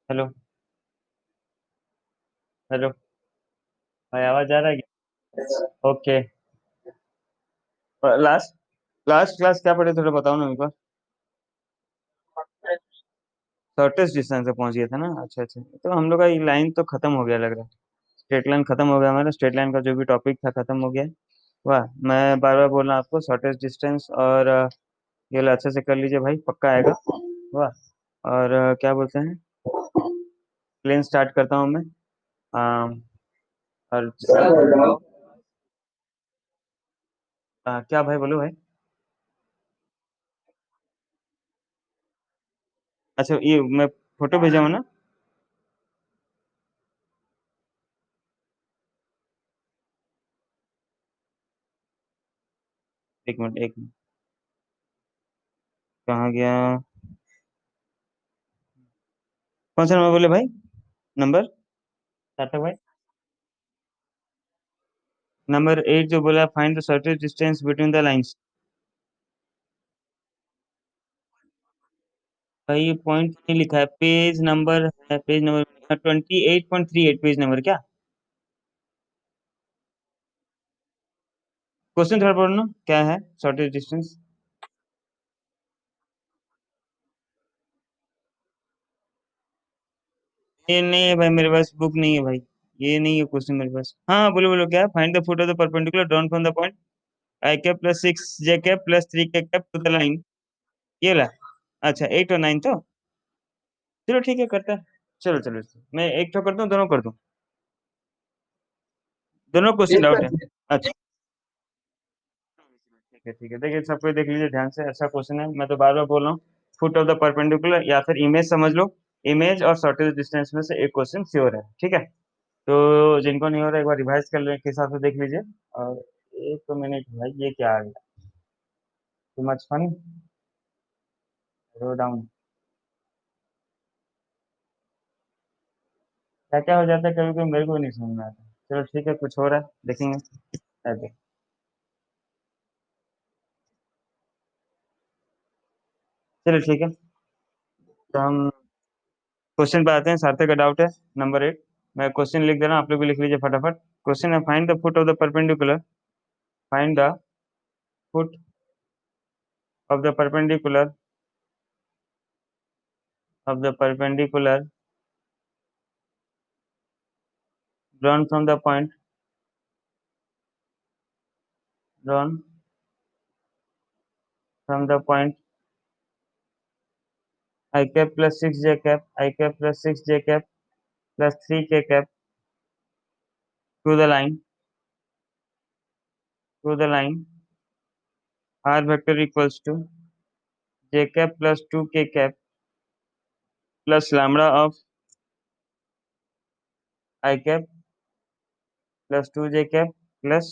Hello. Hello. भाई आवाज आ रहा है क्या? ओके। लास्ट लास्ट क्लास क्या पढ़े थोड़ा बताओ ना मेरे को। शॉर्टेस्ट डिस्टेंस पे पहुंच गया था ना। अच्छा अच्छा, तो हम लोग का ये लाइन तो खत्म हो गया लग रहा है। स्ट्रेट लाइन खत्म हो गया, हमारा स्ट्रेट लाइन का जो भी टॉपिक था खत्म हो गया। वाह। मैं बार बार बोल रहा हूँ आपको शॉर्टेस्ट डिस्टेंस, और ये लो अच्छे से कर लीजिए भाई, पक्का आएगा। वाह। और क्या बोलते हैं, प्लेन स्टार्ट करता हूँ मैं। अम, और क्या भाई, बोलो भाई। अच्छा, ये मैं फोटो भेजा हूँ ना। एक मिनट एक मिनट, कहाँ गया? कौन सा नंबर बोले भाई? नंबर सार्थक भाई। नंबर 8 जो बोला, find the shortest distance between the lines. भाई ये पॉइंट नहीं लिखा है, पेज नंबर है, पेज नंबर 28.38, पेज नंबर क्या? क्वेश्चन थोड़ा पढ़ो ना, क्या है शॉर्टेस्ट डिस्टेंस? ये नहीं है भाई, मेरे पास बुक नहीं है भाई। ये नहीं है क्वेश्चन मेरे पास। हाँ बोलो बोलो, क्या है? Find the foot of the perpendicular drawn from the point I cap plus 6 J cap plus 3 K cap to the line. ये ला। अच्छा 8 और 9 तो। चलो ठीक है, करते हैं। चलो चलो, मैं एक तो करता हूँ, दोनों कर दूं। दोनों क्वेश्चन डाउट है। अच्छा ठीक है ठीक है, देखिए सब कोई देख लीजिए ध्यान से, अच्छा क्वेश्चन है। मैं तो बार बार बोल रहा हूँ, फुट ऑफ द परपेंडिकुलर या फिर इमेज समझ लो। इमेज और शॉर्टेज डिस्टेंस में से एक क्वेश्चन श्योर है, ठीक है। तो जिनको नहीं हो रहा एक बार रिवाइज कर लेने के हिसाब से देख लीजिए। और एक मिनट भाई, ये क्या आ गया? टू मच फन, रो डाउन। क्या क्या हो जाता है कभी कभी, मेरे को नहीं समझ में आता। चलो ठीक है, कुछ हो रहा है देखेंगे। ऐसे। चलो ठीक है, तो हम क्वेश्चन पे आते हैं। सार्थक का डाउट है नंबर 8। मैं क्वेश्चन लिख दे रहा हूँ, आप लोग भी लिख लीजिए फटाफट। क्वेश्चन है, find the foot of the perpendicular. Find the foot of the perpendicular drawn from the point drawn from the point I cap plus 6 j cap I cap plus 6 j cap plus 3 k cap to the line r vector equals to j cap plus 2 k cap plus lambda of I cap plus 2 j cap plus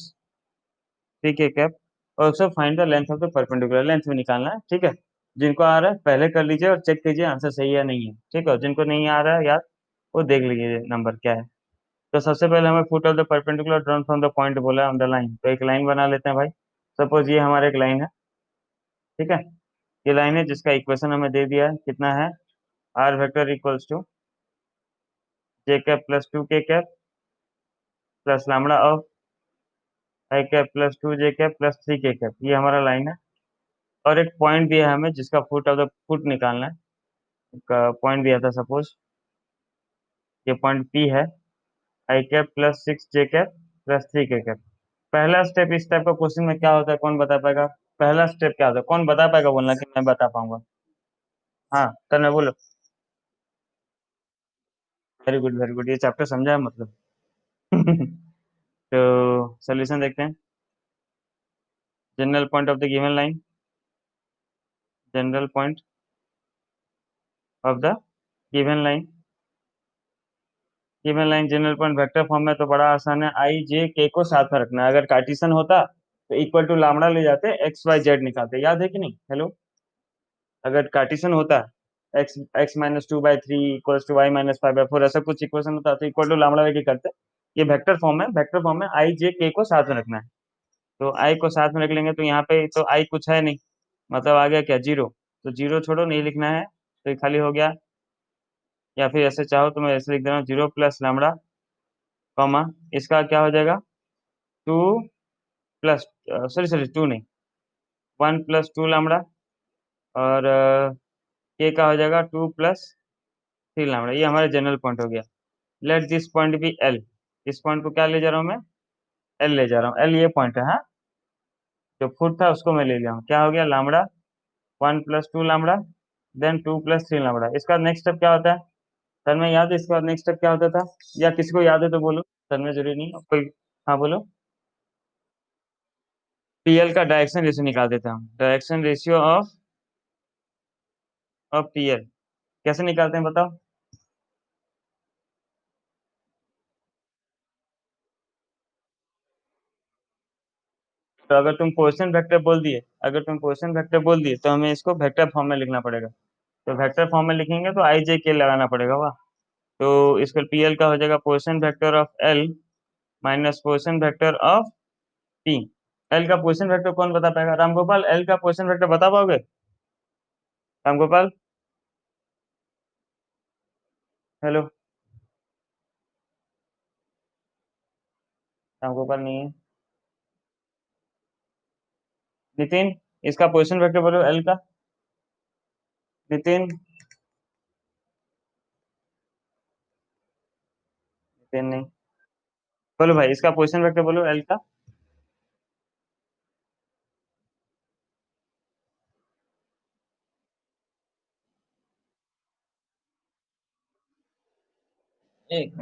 3 k cap। Also find the length of the perpendicular, length भी निकालना है, ठीक है। जिनको आ रहा है पहले कर लीजिए और चेक कीजिए आंसर सही है नहीं है, ठीक है। जिनको नहीं आ रहा है यार, वो देख लीजिए नंबर क्या है। तो सबसे पहले हमें foot of the perpendicular drawn from the point बोला ऑन द लाइन, तो एक लाइन बना लेते हैं भाई। सपोज ये हमारा एक लाइन है, ठीक है। ये लाइन है जिसका इक्वेशन हमें दे दिया है, कितना है? R vector equals to J cap plus 2 K cap plus lambda of I cap plus 2 J cap plus 3 K cap, ये हमारा लाइन है। और एक पॉइंट दिया है हमें जिसका फुट ऑफ द फुट निकालना है। एक पॉइंट दिया था, सपोज ये पॉइंट पी है। आई कैप प्लस 6 जे कैप प्लस 3 के कैप। पहला स्टेप इस टाइप का क्वेश्चन में क्या होता है, कौन बता पाएगा? पहला स्टेप क्या होता है, कौन बता पाएगा? बोलना कि मैं बता पाऊंगा। हाँ तन्मय बोलो। वेरी गुड वेरी गुड, ये चैप्टर समझा है मतलब। तो सोल्यूशन देखते हैं। General point of the given line. General point of the given line. Given line general point vector form में तो बड़ा आसान है, आई जे के को साथ में रखना है। अगर कार्टिशन होता तो इक्वल टू लामड़ा ले जाते, एक्स वाई जेड निकालते, याद है कि नहीं? हेलो। अगर कार्टिशन होता, X X minus 2/3 equals to y-5/4, ऐसा कुछ इक्वेशन होता तो इक्वल टू लामड़ा लेके करते। ये वेक्टर फॉर्म है, वेक्टर फॉर्म में आई जे के को साथ में रखना है। तो आई को साथ में रख लेंगे, तो यहाँ पे तो आई कुछ है नहीं, मतलब आ गया क्या? जीरो। तो जीरो छोड़ो, नहीं लिखना है, तो ये खाली हो गया। या फिर ऐसे चाहो तो मैं ऐसे लिख दे रहा हूँ 0 + लैम्बडा कॉमा, इसका क्या हो जाएगा 2 प्लस, सॉरी सॉरी 2 नहीं, 1 + 2 लैम्बडा, और के का हो जाएगा 2 + 3 लैम्बडा। ये हमारा जनरल पॉइंट हो गया। Let this point be L. इस पॉइंट को क्या ले जा रहा हूँ मैं, एल ले जा रहा हूँ। एल ये पॉइंट है, हाँ, जो फुट था उसको मैं ले लिया हूँ। क्या हो गया लैम्बडा 1 + 2 लैम्बडा, देन 2 + 3 लैम्बडा। इसका नेक्स्ट स्टेप क्या होता है सर, में याद है इसका नेक्स्ट स्टेप क्या होता था, या किसी को याद है तो बोलो, सर में जरूरी नहीं कोई। हाँ बोलो। पीएल का डायरेक्शन रेशियो निकाल देता हूँ, डायरेक्शन रेशियो ऑफ पीएल। कैसे निकालते हैं बताओ। तो अगर तुम क्वेश्चन वेक्टर बोल दिए, अगर तुम क्वेश्चन वेक्टर बोल दिए तो हमें इसको वेक्टर फॉर्म में लिखना पड़ेगा। तो वेक्टर फॉर्म में लिखेंगे तो आई जे के लगाना पड़ेगा, वाह। तो इसका पीएल का हो जाएगा position vector of L minus position vector of P. L का पोजीशन वेक्टर कौन बता पाएगा, रामगोपाल एल का पोजीशन वेक्टर बता पाओगे, रामगोपाल। हेलो, रामगोपाल नहीं है। नितिन, इसका पोजीशन वेक्टर बोलो एल का। नितिन, नितिन नहीं। बोलो भाई, इसका पोजीशन वेक्टर बोलो एल का। एक,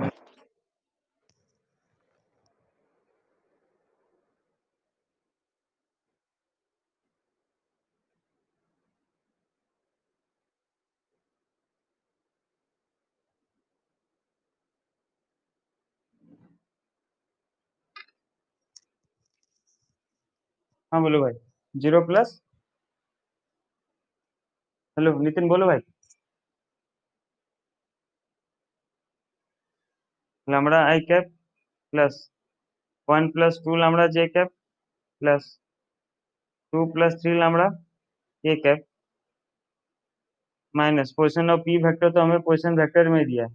हाँ बोलो भाई। 0 + हेलो नितिन बोलो भाई। Lambda I cap plus 1 + 2 lambda J cap plus 2 + 3 lambda K cap minus position of P vector, तो हमें पोजिशन वेक्टर में दिया है।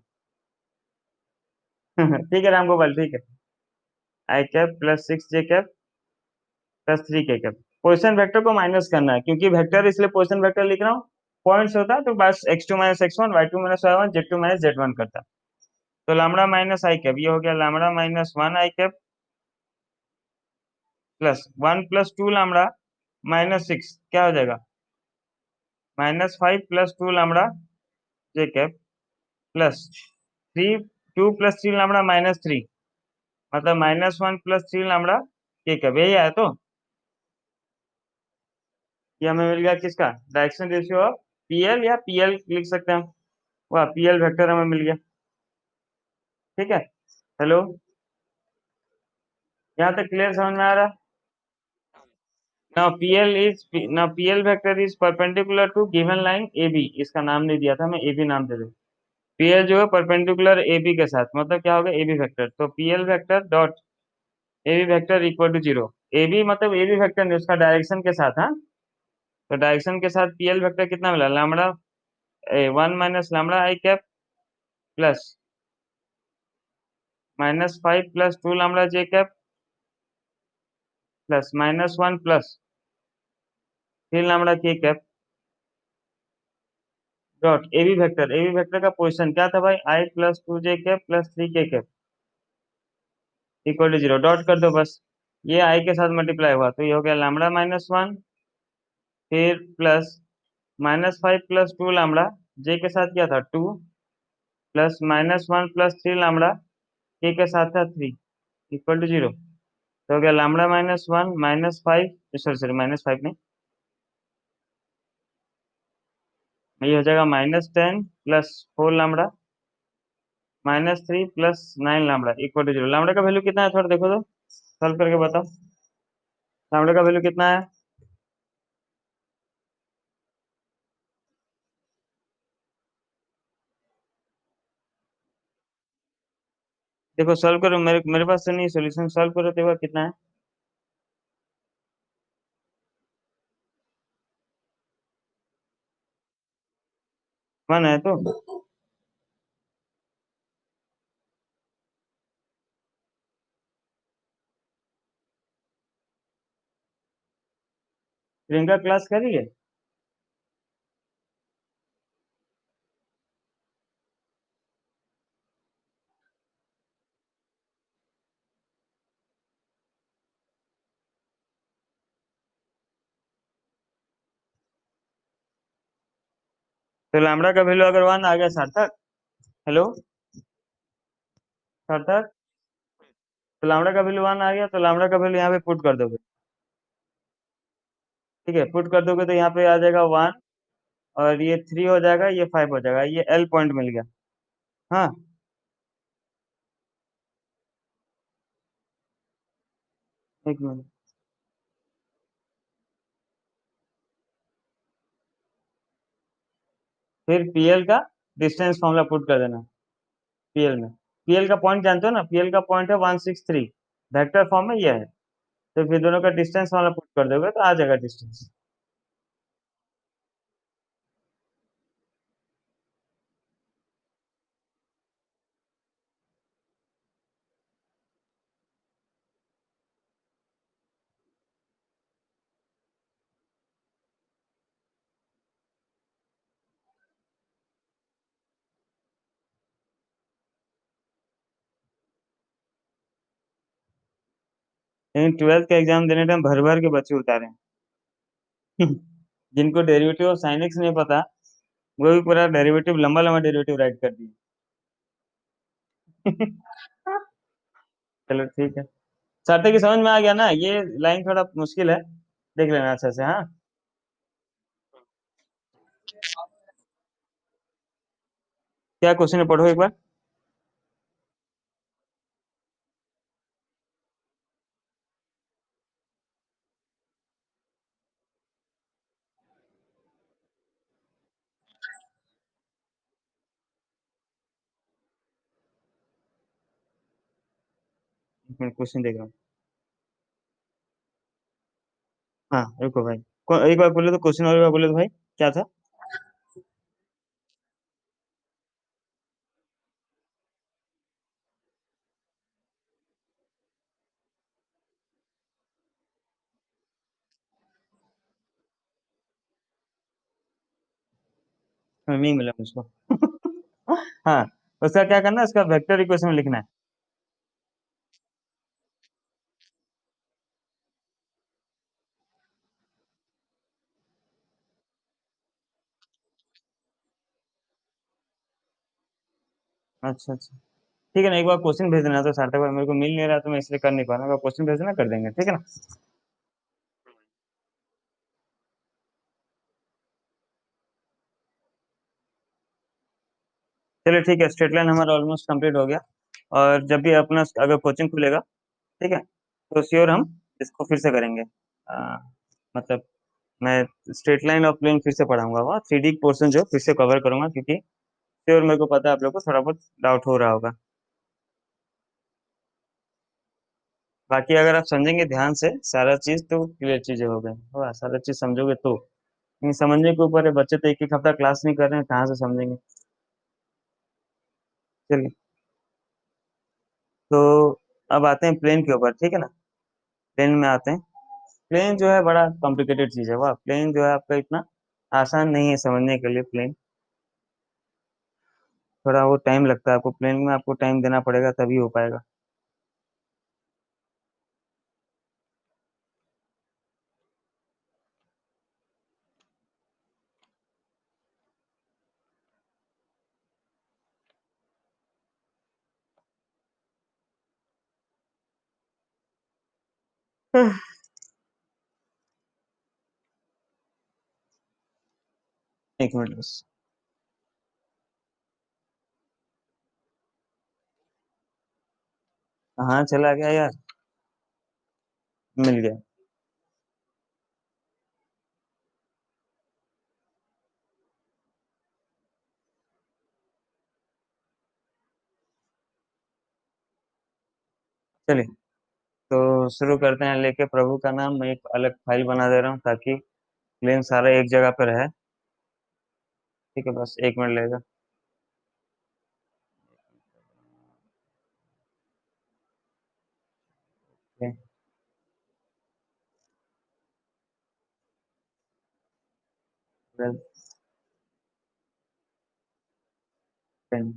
ठीक है राम गोपाल, ठीक है। आई कैप प्लस 6 जे cap plus 3 K cap. Position vector को माइनस करना है, क्योंकि वेक्टर इसलिए पोजिशन वेक्टर लिख रहा हूँ, पॉइंट्स होता तो बस x2 - x1 y2 - y1 z2 - z1 करता। तो लैम्बडा माइनस आई कैप, ये हो गया लैम्बडा -1 आई कैप प्लस 1 + 2 लैम्बडा -6, क्या हो जाएगा -5 + 2 lambda J cap plus 2 + 3 lambda -3, मतलब -1 + 3 लैम्बडा के कैप। यही आया तो ये हमें मिल गया किसका, डायरेक्शन रेशियो ऑफ पीएल, या पीएल लिख सकते हैं हम। वाह, पीएल वेक्टर हमें मिल गया। ठीक है। हेलो, यहाँ तक क्लियर समझ में आ रहा है। Now PL vector is perpendicular to given line A B. इसका नाम नहीं दिया था, मैं ए बी नाम दे दूँ। पीएल जो है परपेंडिकुलर ए बी के साथ, मतलब क्या होगा ए बी वेक्टर, तो PL vector dot A B vector equal to 0। A B मतलब ए बी वेक्टर नहीं, उसका डायरेक्शन के साथ, हाँ। तो डायरेक्शन के साथ पीएल वेक्टर कितना मिला, lambda 1 - lambda I cap plus -5 + 2 lambda J cap plus -1 + 3 lambda K cap dot A B vector का पोजीशन क्या था भाई, I + 2 J cap plus 3 K cap equal to 0। Dot कर दो बस, ये आई के साथ मल्टीप्लाई हुआ तो ये हो गया लैम्बडा -1, फिर प्लस -5 + 2 लैम्बडा जे के साथ क्या था 2, प्लस -1 + 3 लैम्बडा के साथ था 3 इक्वल टू 0। तो हो गया लैम्बडा -1 -5, सॉरी सॉरी -5 नहीं, ये हो जाएगा -10 + 4 lambda -3 + 9 lambda equal to 0। Lambda का वैल्यू कितना है थोड़ा देखो तो, सॉल्व करके बताओ। लैम्बडा का वैल्यू कितना है, देखो सॉल्व करो, मेरे मेरे पास तो नहीं सोल्यूशन, सॉल्व करो देखो कितना है। 1 है तो प्रियंका क्लास करी है? तो लैम्बडा का वैल्यू अगर 1 आ गया सार्थक, हेलो सार्थक, तो लैम्बडा का वैल्यू 1 आ गया, तो लैम्बडा का वैल्यू यहाँ पे पुट कर दोगे। ठीक है, पुट कर दोगे तो यहाँ पे आ जाएगा 1, और ये 3 हो जाएगा, ये 5 हो जाएगा, ये एल पॉइंट मिल गया। हाँ, एक मिनट। फिर पीएल का डिस्टेंस फॉर्मूला पुट कर देना। पीएल में, पीएल का पॉइंट जानते हो ना, पीएल का पॉइंट है 163, वेक्टर फॉर्म में ये है। तो फिर दोनों का डिस्टेंस वाला पुट कर दोगे तो आ जाएगा डिस्टेंस। लेकिन 12th का एग्जाम देने टाइम भर भर के बच्चे उतारे हैं। जिनको डेरिवेटिव ऑफ साइन एक्स नहीं पता, वो भी पूरा डेरिवेटिव, लंबा लंबा डेरिवेटिव राइट कर दिए। चलो ठीक है। सार्थक की समझ में आ गया ना, ये लाइन थोड़ा मुश्किल है, देख लेना अच्छा से। हाँ, क्या क्वेश्चन है, पढ़ो एक बार। एक मिनट, क्वेश्चन देख रहा हूँ। हाँ रुको भाई, एक बार बोले तो क्वेश्चन, और एक बार बोले तो भाई क्या था? नहीं मिला मुझको। हाँ, उसका क्या करना है, उसका वेक्टर इक्वेशन में लिखना है। अच्छा अच्छा, ठीक है ना, एक बार क्वेश्चन भेज देना। तो सार्थक भाई, मेरे को मिल नहीं रहा तो मैं इसलिए कर नहीं पा रहा हूँ, क्वेश्चन भेज देना, कर देंगे, ठीक है ना। चलिए ठीक है, स्ट्रेट लाइन हमारा ऑलमोस्ट कंप्लीट हो गया। और जब भी अपना अगर कोचिंग खुलेगा, ठीक है, तो श्योर हम इसको फिर से करेंगे। मतलब मैं स्ट्रेट लाइन और प्लेन फिर से पढ़ाऊंगा, वहाँ 3D पोर्शन जो फिर से कवर करूंगा, क्योंकि श्योर मेरे को पता है आप लोग को थोड़ा बहुत डाउट हो रहा होगा। बाकी अगर आप समझेंगे ध्यान से सारा चीज, तो क्लियर चीजें हो गई होगा, सारा चीज समझोगे तो। नहीं समझने के ऊपर है, बच्चे तो एक एक हफ्ता क्लास नहीं कर रहे हैं, कहाँ से समझेंगे। चलिए, तो अब आते हैं प्लेन के ऊपर, ठीक है ना। प्लेन में आते हैं। प्लेन जो है बड़ा कॉम्प्लिकेटेड चीज है, वाह, प्लेन जो है आपका इतना आसान नहीं है समझने के लिए। प्लेन थोड़ा वो टाइम लगता है आपको, प्लेन में आपको टाइम देना पड़ेगा तभी हो पाएगा। एक मिनट बस। हाँ चला गया यार, मिल गया। चलिए, तो शुरू करते हैं, लेके प्रभु का नाम। मैं एक अलग फाइल बना दे रहा हूँ ताकि प्लेन सारा एक जगह पर है। ठीक है, बस एक मिनट लगेगा। ठीक 12, 10।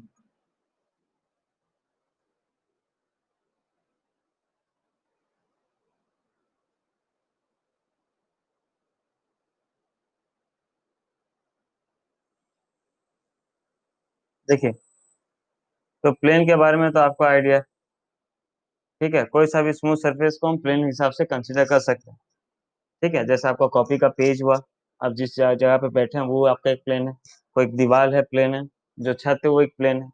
देखिए, तो प्लेन के बारे में तो आपको आइडिया है। ठीक है, कोई सा भी स्मूथ सरफेस को हम प्लेन हिसाब से कंसीडर कर सकते हैं। ठीक है, जैसे आपका कॉपी का पेज हुआ, आप जिस जगह पे बैठे हैं वो आपका एक प्लेन है। कोई एक दीवार है, प्लेन है। जो छत है वो एक प्लेन है।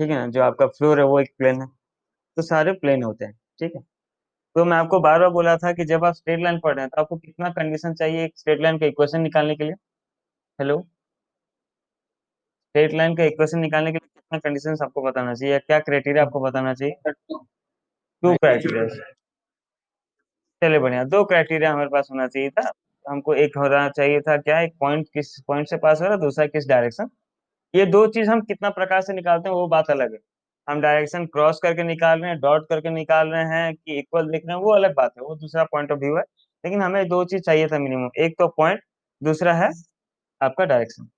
ठीक है ना, जो आपका फ्लोर है वो एक प्लेन है। तो सारे प्लेन होते हैं। ठीक है। तो मैं आपको बार बार बोला था कि जब आप स्ट्रेट लाइन पढ़ रहे हैं तो आपको कितना कंडीशन चाहिए एक स्ट्रेट लाइन का इक्वेशन निकालने के लिए। हेलो। स्ट्रेट लाइन का इक्वेशन निकालने के लिए कितना कंडीशन आपको बताना चाहिए, क्या क्राइटेरिया आपको बताना चाहिए? Two criteria. चलिए बढ़िया, दो क्राइटेरिया हमारे पास होना चाहिए था। हमको एक होना चाहिए था क्या, एक पॉइंट किस पॉइंट से पास हो रहा है, दूसरा किस डायरेक्शन। ये दो चीज हम कितना प्रकार से निकालते हैं वो बात अलग है। हम डायरेक्शन क्रॉस करके निकाल रहे हैं, डॉट करके निकाल रहे हैं, कि इक्वल लिख रहे हैं, वो अलग बात है, वो दूसरा पॉइंट ऑफ व्यू है। लेकिन हमें दो चीज चाहिए था मिनिमम, एक तो पॉइंट, दूसरा है आपका डायरेक्शन।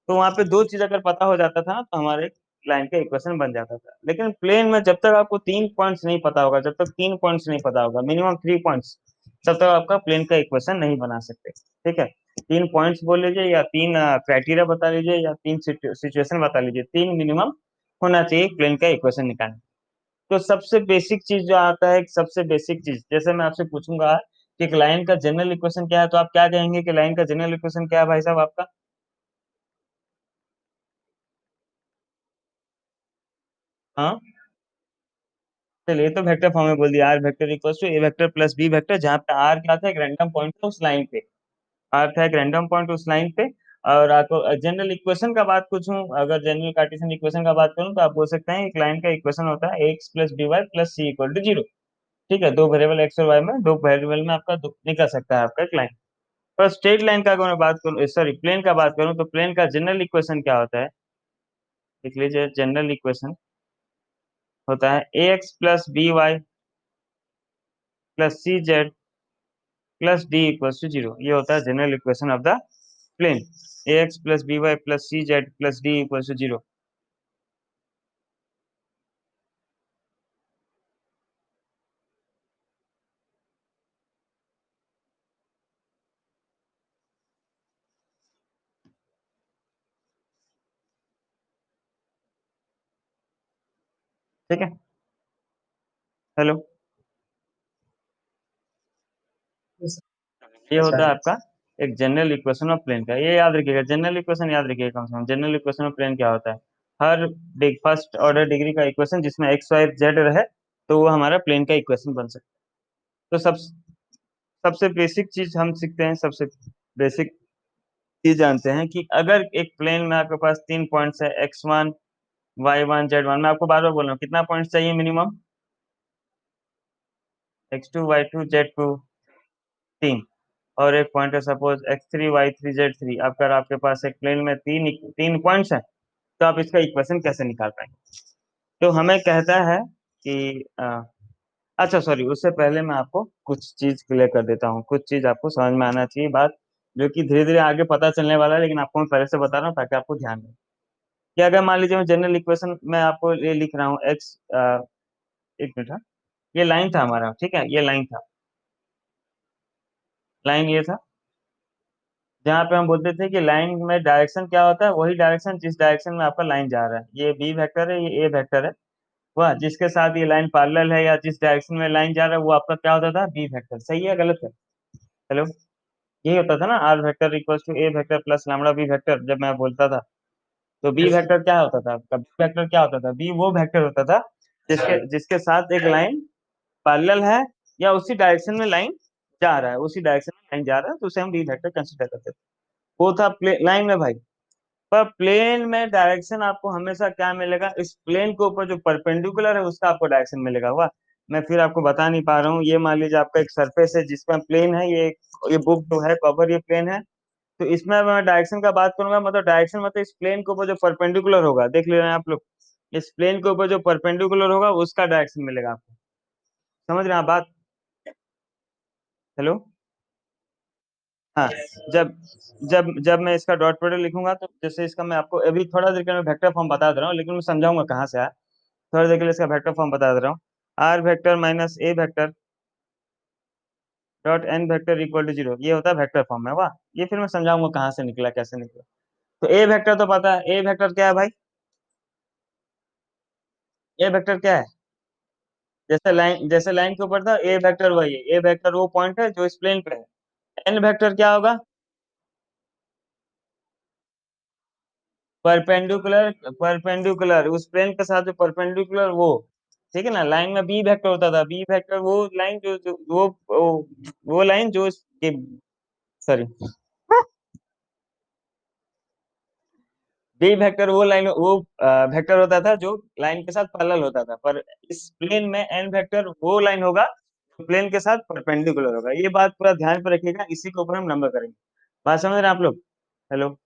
तो वहां पे दो चीज अगर पता हो जाता था तो हमारे लाइन का इक्वेशन बन जाता था। लेकिन प्लेन में जब तक आपको तीन पॉइंट्स नहीं पता होगा, जब तक तीन पॉइंट्स नहीं पता होगा, मिनिमम 3 पॉइंट्स, तब तक आपका प्लेन का इक्वेशन नहीं बना सकते। ठीक है। 3 पॉइंट्स बोल लीजिए, या तीन क्राइटेरिया बता लीजिए, या तीन सिचुएशन बता लीजिए, तीन मिनिमम होना चाहिए प्लेन का इक्वेशन निकालने। तो सबसे बेसिक चीज जो आता है, सबसे बेसिक चीज, जैसे मैं आपसे पूछूंगा कि एक लाइन का जनरल इक्वेशन क्या है, तो आप क्या कहेंगे कि लाइन का जनरल इक्वेशन क्या है भाई साहब आपका? हाँ, चलिए, तो वेक्टर फॉर्म में बोल दिया, R vector equals to A vector plus B vector, जहाँ पे आर क्या था, एक रैंडम पॉइंट था उस लाइन पे। आर था एक रैंडम पॉइंट उस लाइन पे। और आपको जनरल इक्वेशन का बात पूछूं, अगर जनरल कार्टेशियन इक्वेशन का बात करूं, तो आप बोल सकते हैं एक लाइन का इक्वेशन होता है X plus B Y plus C equal to zero. ठीक है, दो वेरिएबल एक्स और वाई में, दो वेरिएबल में आपका निकल सकता है आपका एक लाइन। पर स्ट्रेट लाइन का अगर मैं बात करूं, सॉरी, प्लेन का बात करूं, तो प्लेन का जनरल इक्वेशन क्या होता है? देख लीजिए, जनरल इक्वेशन होता है A X plus B Y plus C Z plus D equal to zero. ये होता है general equation of the plane. A X plus B Y plus C Z plus D equal to zero. ठीक है। Hello. ये होता है आपका एक जनरल इक्वेशन ऑफ प्लेन का, ये याद रखिएगा, जनरल इक्वेशन याद रखिएगा कम से कम। जनरल इक्वेशन ऑफ प्लेन क्या होता है? हर फर्स्ट ऑर्डर डिग्री का इक्वेशन जिसमें एक्स वाई जेड रहे, तो वो हमारा प्लेन का इक्वेशन बन सकता है। तो सबसे बेसिक चीज हम सीखते हैं, सबसे बेसिक चीज जानते हैं कि अगर एक प्लेन में आपके पास तीन पॉइंट्स है, x1 y1 z1, मैं आपको बार बार बोल रहा हूँ कितना पॉइंट्स चाहिए मिनिमम? x2 y2 z2, तीन। और एक पॉइंट है सपोज x3 y3 z3। अगर आपके पास एक प्लेन में तीन तीन पॉइंट्स हैं, तो आप इसका इक्वेशन कैसे निकाल पाएंगे? तो हमें कहता है कि अच्छा सॉरी, उससे पहले मैं आपको कुछ चीज क्लियर कर देता हूँ, कुछ चीज आपको समझ में आना चाहिए बात, जो कि धीरे धीरे आगे पता चलने वाला है, लेकिन आपको मैं पहले से बता रहा हूँ ताकि आपको ध्यान रहे। कि अगर मान लीजिए मैं जनरल इक्वेशन में आपको ये लिख रहा हूँ एक्स, एक मिनट, हाँ। ये लाइन था हमारा, ठीक है, ये लाइन था। लाइन ये था, जहाँ पे हम बोलते थे कि लाइन में डायरेक्शन क्या होता है, वही डायरेक्शन जिस डायरेक्शन में आपका लाइन जा रहा है। ये बी वेक्टर है, ये ए वेक्टर है। वह जिसके साथ ये लाइन पैरेलल है, या जिस डायरेक्शन में लाइन जा रहा है, वो आपका क्या होता था, बी वेक्टर। सही है गलत है? हेलो। यही होता था ना, R vector equals to A vector plus lambda B vector, जब मैं बोलता था। तो बी वेक्टर क्या होता था आपका? बी वेक्टर क्या होता था? बी वो वेक्टर होता था जिसके जिसके साथ एक लाइन पैरेलल है, या उसी डायरेक्शन में लाइन जा रहा है, उसी डायरेक्शन में लाइन जा रहा है, तो उसे हम बी वेक्टर कंसिडर करते थे। वो था लाइन में भाई। पर प्लेन में डायरेक्शन आपको हमेशा क्या मिलेगा, इस प्लेन के ऊपर जो परपेंडिकुलर है उसका आपको डायरेक्शन मिलेगा। हुआ, मैं फिर आपको बता नहीं पा रहा हूँ। ये मान लीजिए आपका एक सरफेस है जिसका प्लेन है, ये बुक जो है कवर, ये प्लेन है। तो इसमें मैं डायरेक्शन का बात करूंगा, मतलब डायरेक्शन मतलब इस प्लेन के ऊपर जो परपेंडिकुलर होगा, देख ले रहे हैं आप लोग, इस प्लेन के ऊपर जो परपेंडिकुलर होगा उसका डायरेक्शन मिलेगा आपको। समझ रहे हैं आप बात? हेलो। हाँ, जब जब जब मैं इसका डॉट प्रोडक्ट लिखूंगा तो जैसे इसका मैं आपको अभी थोड़ा देर के लिए वेक्टर फॉर्म बता दे रहा हूँ, लेकिन मैं समझाऊंगा कहाँ से आया। थोड़ा देर के लिए इसका वेक्टर फॉर्म बता दे रहा हूँ। R vector minus A vector dot N vector equal to zero, ये होता है वेक्टर फॉर्म में। वाह, ये फिर मैं समझाऊंगा कहाँ से निकला कैसे निकला। तो ए वेक्टर तो पता है, ए वेक्टर क्या है भाई? ए वेक्टर क्या है? जैसे लाइन के ऊपर था ए वेक्टर, वही है ए वेक्टर, वो पॉइंट है जो इस प्लेन पे है। एन वेक्टर क्या होगा? परपेंडिकुलर, परपेंडिकुलर उस प्लेन के साथ जो परपेंडिकुलर वो। ठीक है ना, लाइन में बी वेक्टर होता था, बी वेक्टर वो लाइन जो वो लाइन जो इसके, सॉरी, बी वेक्टर वो लाइन वो वेक्टर होता था जो लाइन के साथ पैरेलल होता था, पर इस प्लेन में एन वेक्टर वो लाइन होगा जो प्लेन के साथ परपेंडिकुलर होगा। ये बात पूरा ध्यान पर रखिएगा, इसी के ऊपर हम नंबर करेंगे। बात समझ रहे हैं आप लोग? हेलो?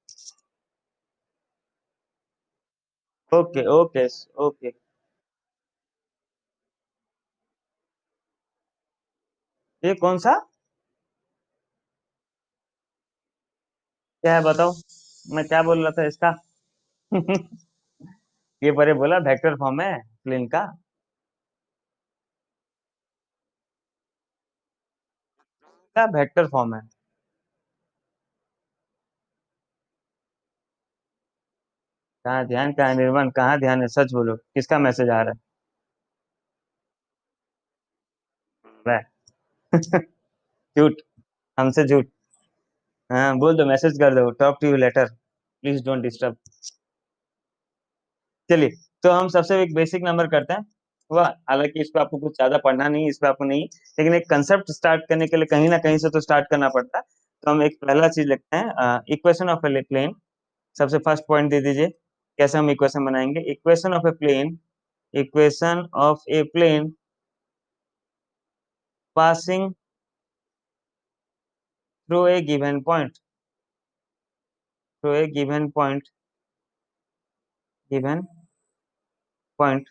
Okay okay okay. ये कौन सा? क्या है बताओ? मैं क्या बोल रहा था इसका? ये परे बोला वेक्टर फॉर्म है प्लेन का। क्या वेक्टर फॉर्म है? कहाँ ध्यान, कहाँ निर्माण, कहाँ ध्यान है? सच बोलो, किसका मैसेज आ रहा है? झूठ, हमसे झूठ। हाँ बोल दो, मैसेज कर दो, talk to you later, please don't disturb. चलिए, तो हम सबसे एक बेसिक नंबर करते हैं। वाह, हालांकि इस पे आपको कुछ ज्यादा पढ़ना नहीं, इस पे आपको नहीं, लेकिन एक कंसेप्ट स्टार्ट करने के लिए कहीं ना कहीं से तो स्टार्ट करना पड़ता है। तो हम एक पहला चीज लिखते हैं, इक्वेशन ऑफ ए प्लेन। सबसे फर्स्ट पॉइंट दे दीजिए, कैसे हम इक्वेशन बनाएंगे? Equation of a plane, equation of a plane passing through a given point, through a given point, given point,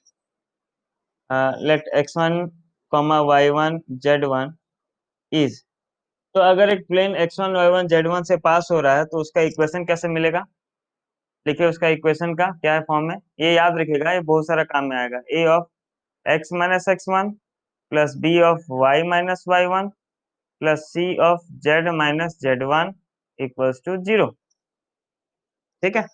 let x1 y1 z1 is. तो अगर एक plane x1 y1 z1 से पास हो रहा है तो उसका इक्वेशन कैसे मिलेगा? देखिए उसका इक्वेशन का क्या है फॉर्म में, ये याद रखिएगा, ये बहुत सारा काम में आएगा। A of x minus x1 plus B of y minus y1 plus C of z minus z1 equals to zero. ठीक है,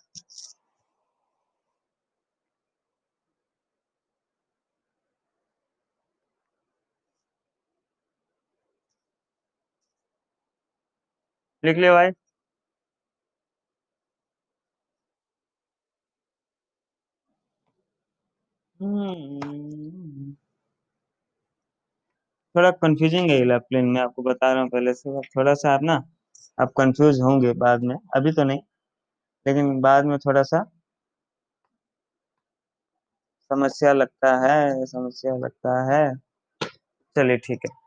लिख लियो भाई। हम्म, थोड़ा कंफ्यूजिंग है ये प्लेन में, आपको बता रहा हूँ पहले से। थोड़ा सा आप ना, आप कंफ्यूज होंगे बाद में, अभी तो नहीं, लेकिन बाद में थोड़ा सा समस्या लगता है, समस्या लगता है। चलिए ठीक है।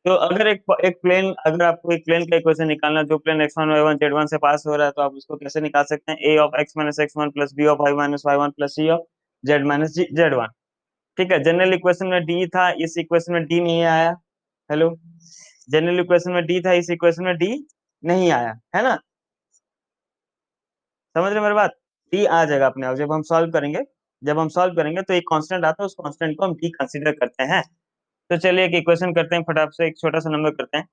तो अगर एक प्लेन, अगर आपको एक प्लेन का इक्वेशन निकालना, जो प्लेन x1 y1 z1 से पास हो रहा है, तो आप उसको कैसे निकाल सकते हैं? A of x minus x1 plus B of y minus y1 plus C of z minus z1। ठीक है, जनरल इक्वेशन में डी था, इस इक्वेशन में डी नहीं आया। हेलो? जनरल इक्वेशन में डी था, इस इक्वेशन में डी नहीं आया, है ना? समझ रहे मेरी बात? डी आ जाएगा अपने आप जब हम सॉल्व करेंगे। जब हम सॉल्व करेंगे तो एक कांस्टेंट आता है, उस कांस्टेंट को हम डी कंसीडर करते हैं। तो चलिए एक इक्वेशन करते हैं फटाफट से, एक छोटा सा नंबर करते हैं।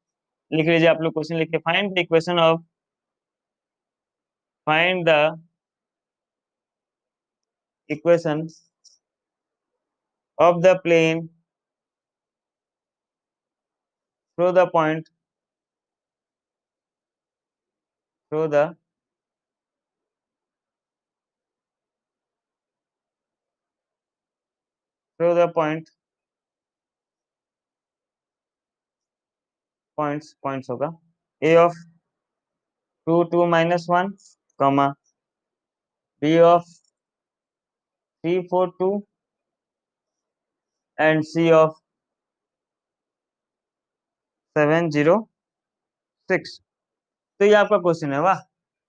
लिख लीजिए आप लोग, क्वेश्चन लिखिए, find the equation of, find the equation of the plane through the point, through the, through the point, points, points होगा, A of 2 2 - 1 comma B of 3 4 2 and C of 7 0 6। तो ये आपका क्वेश्चन है। वाह,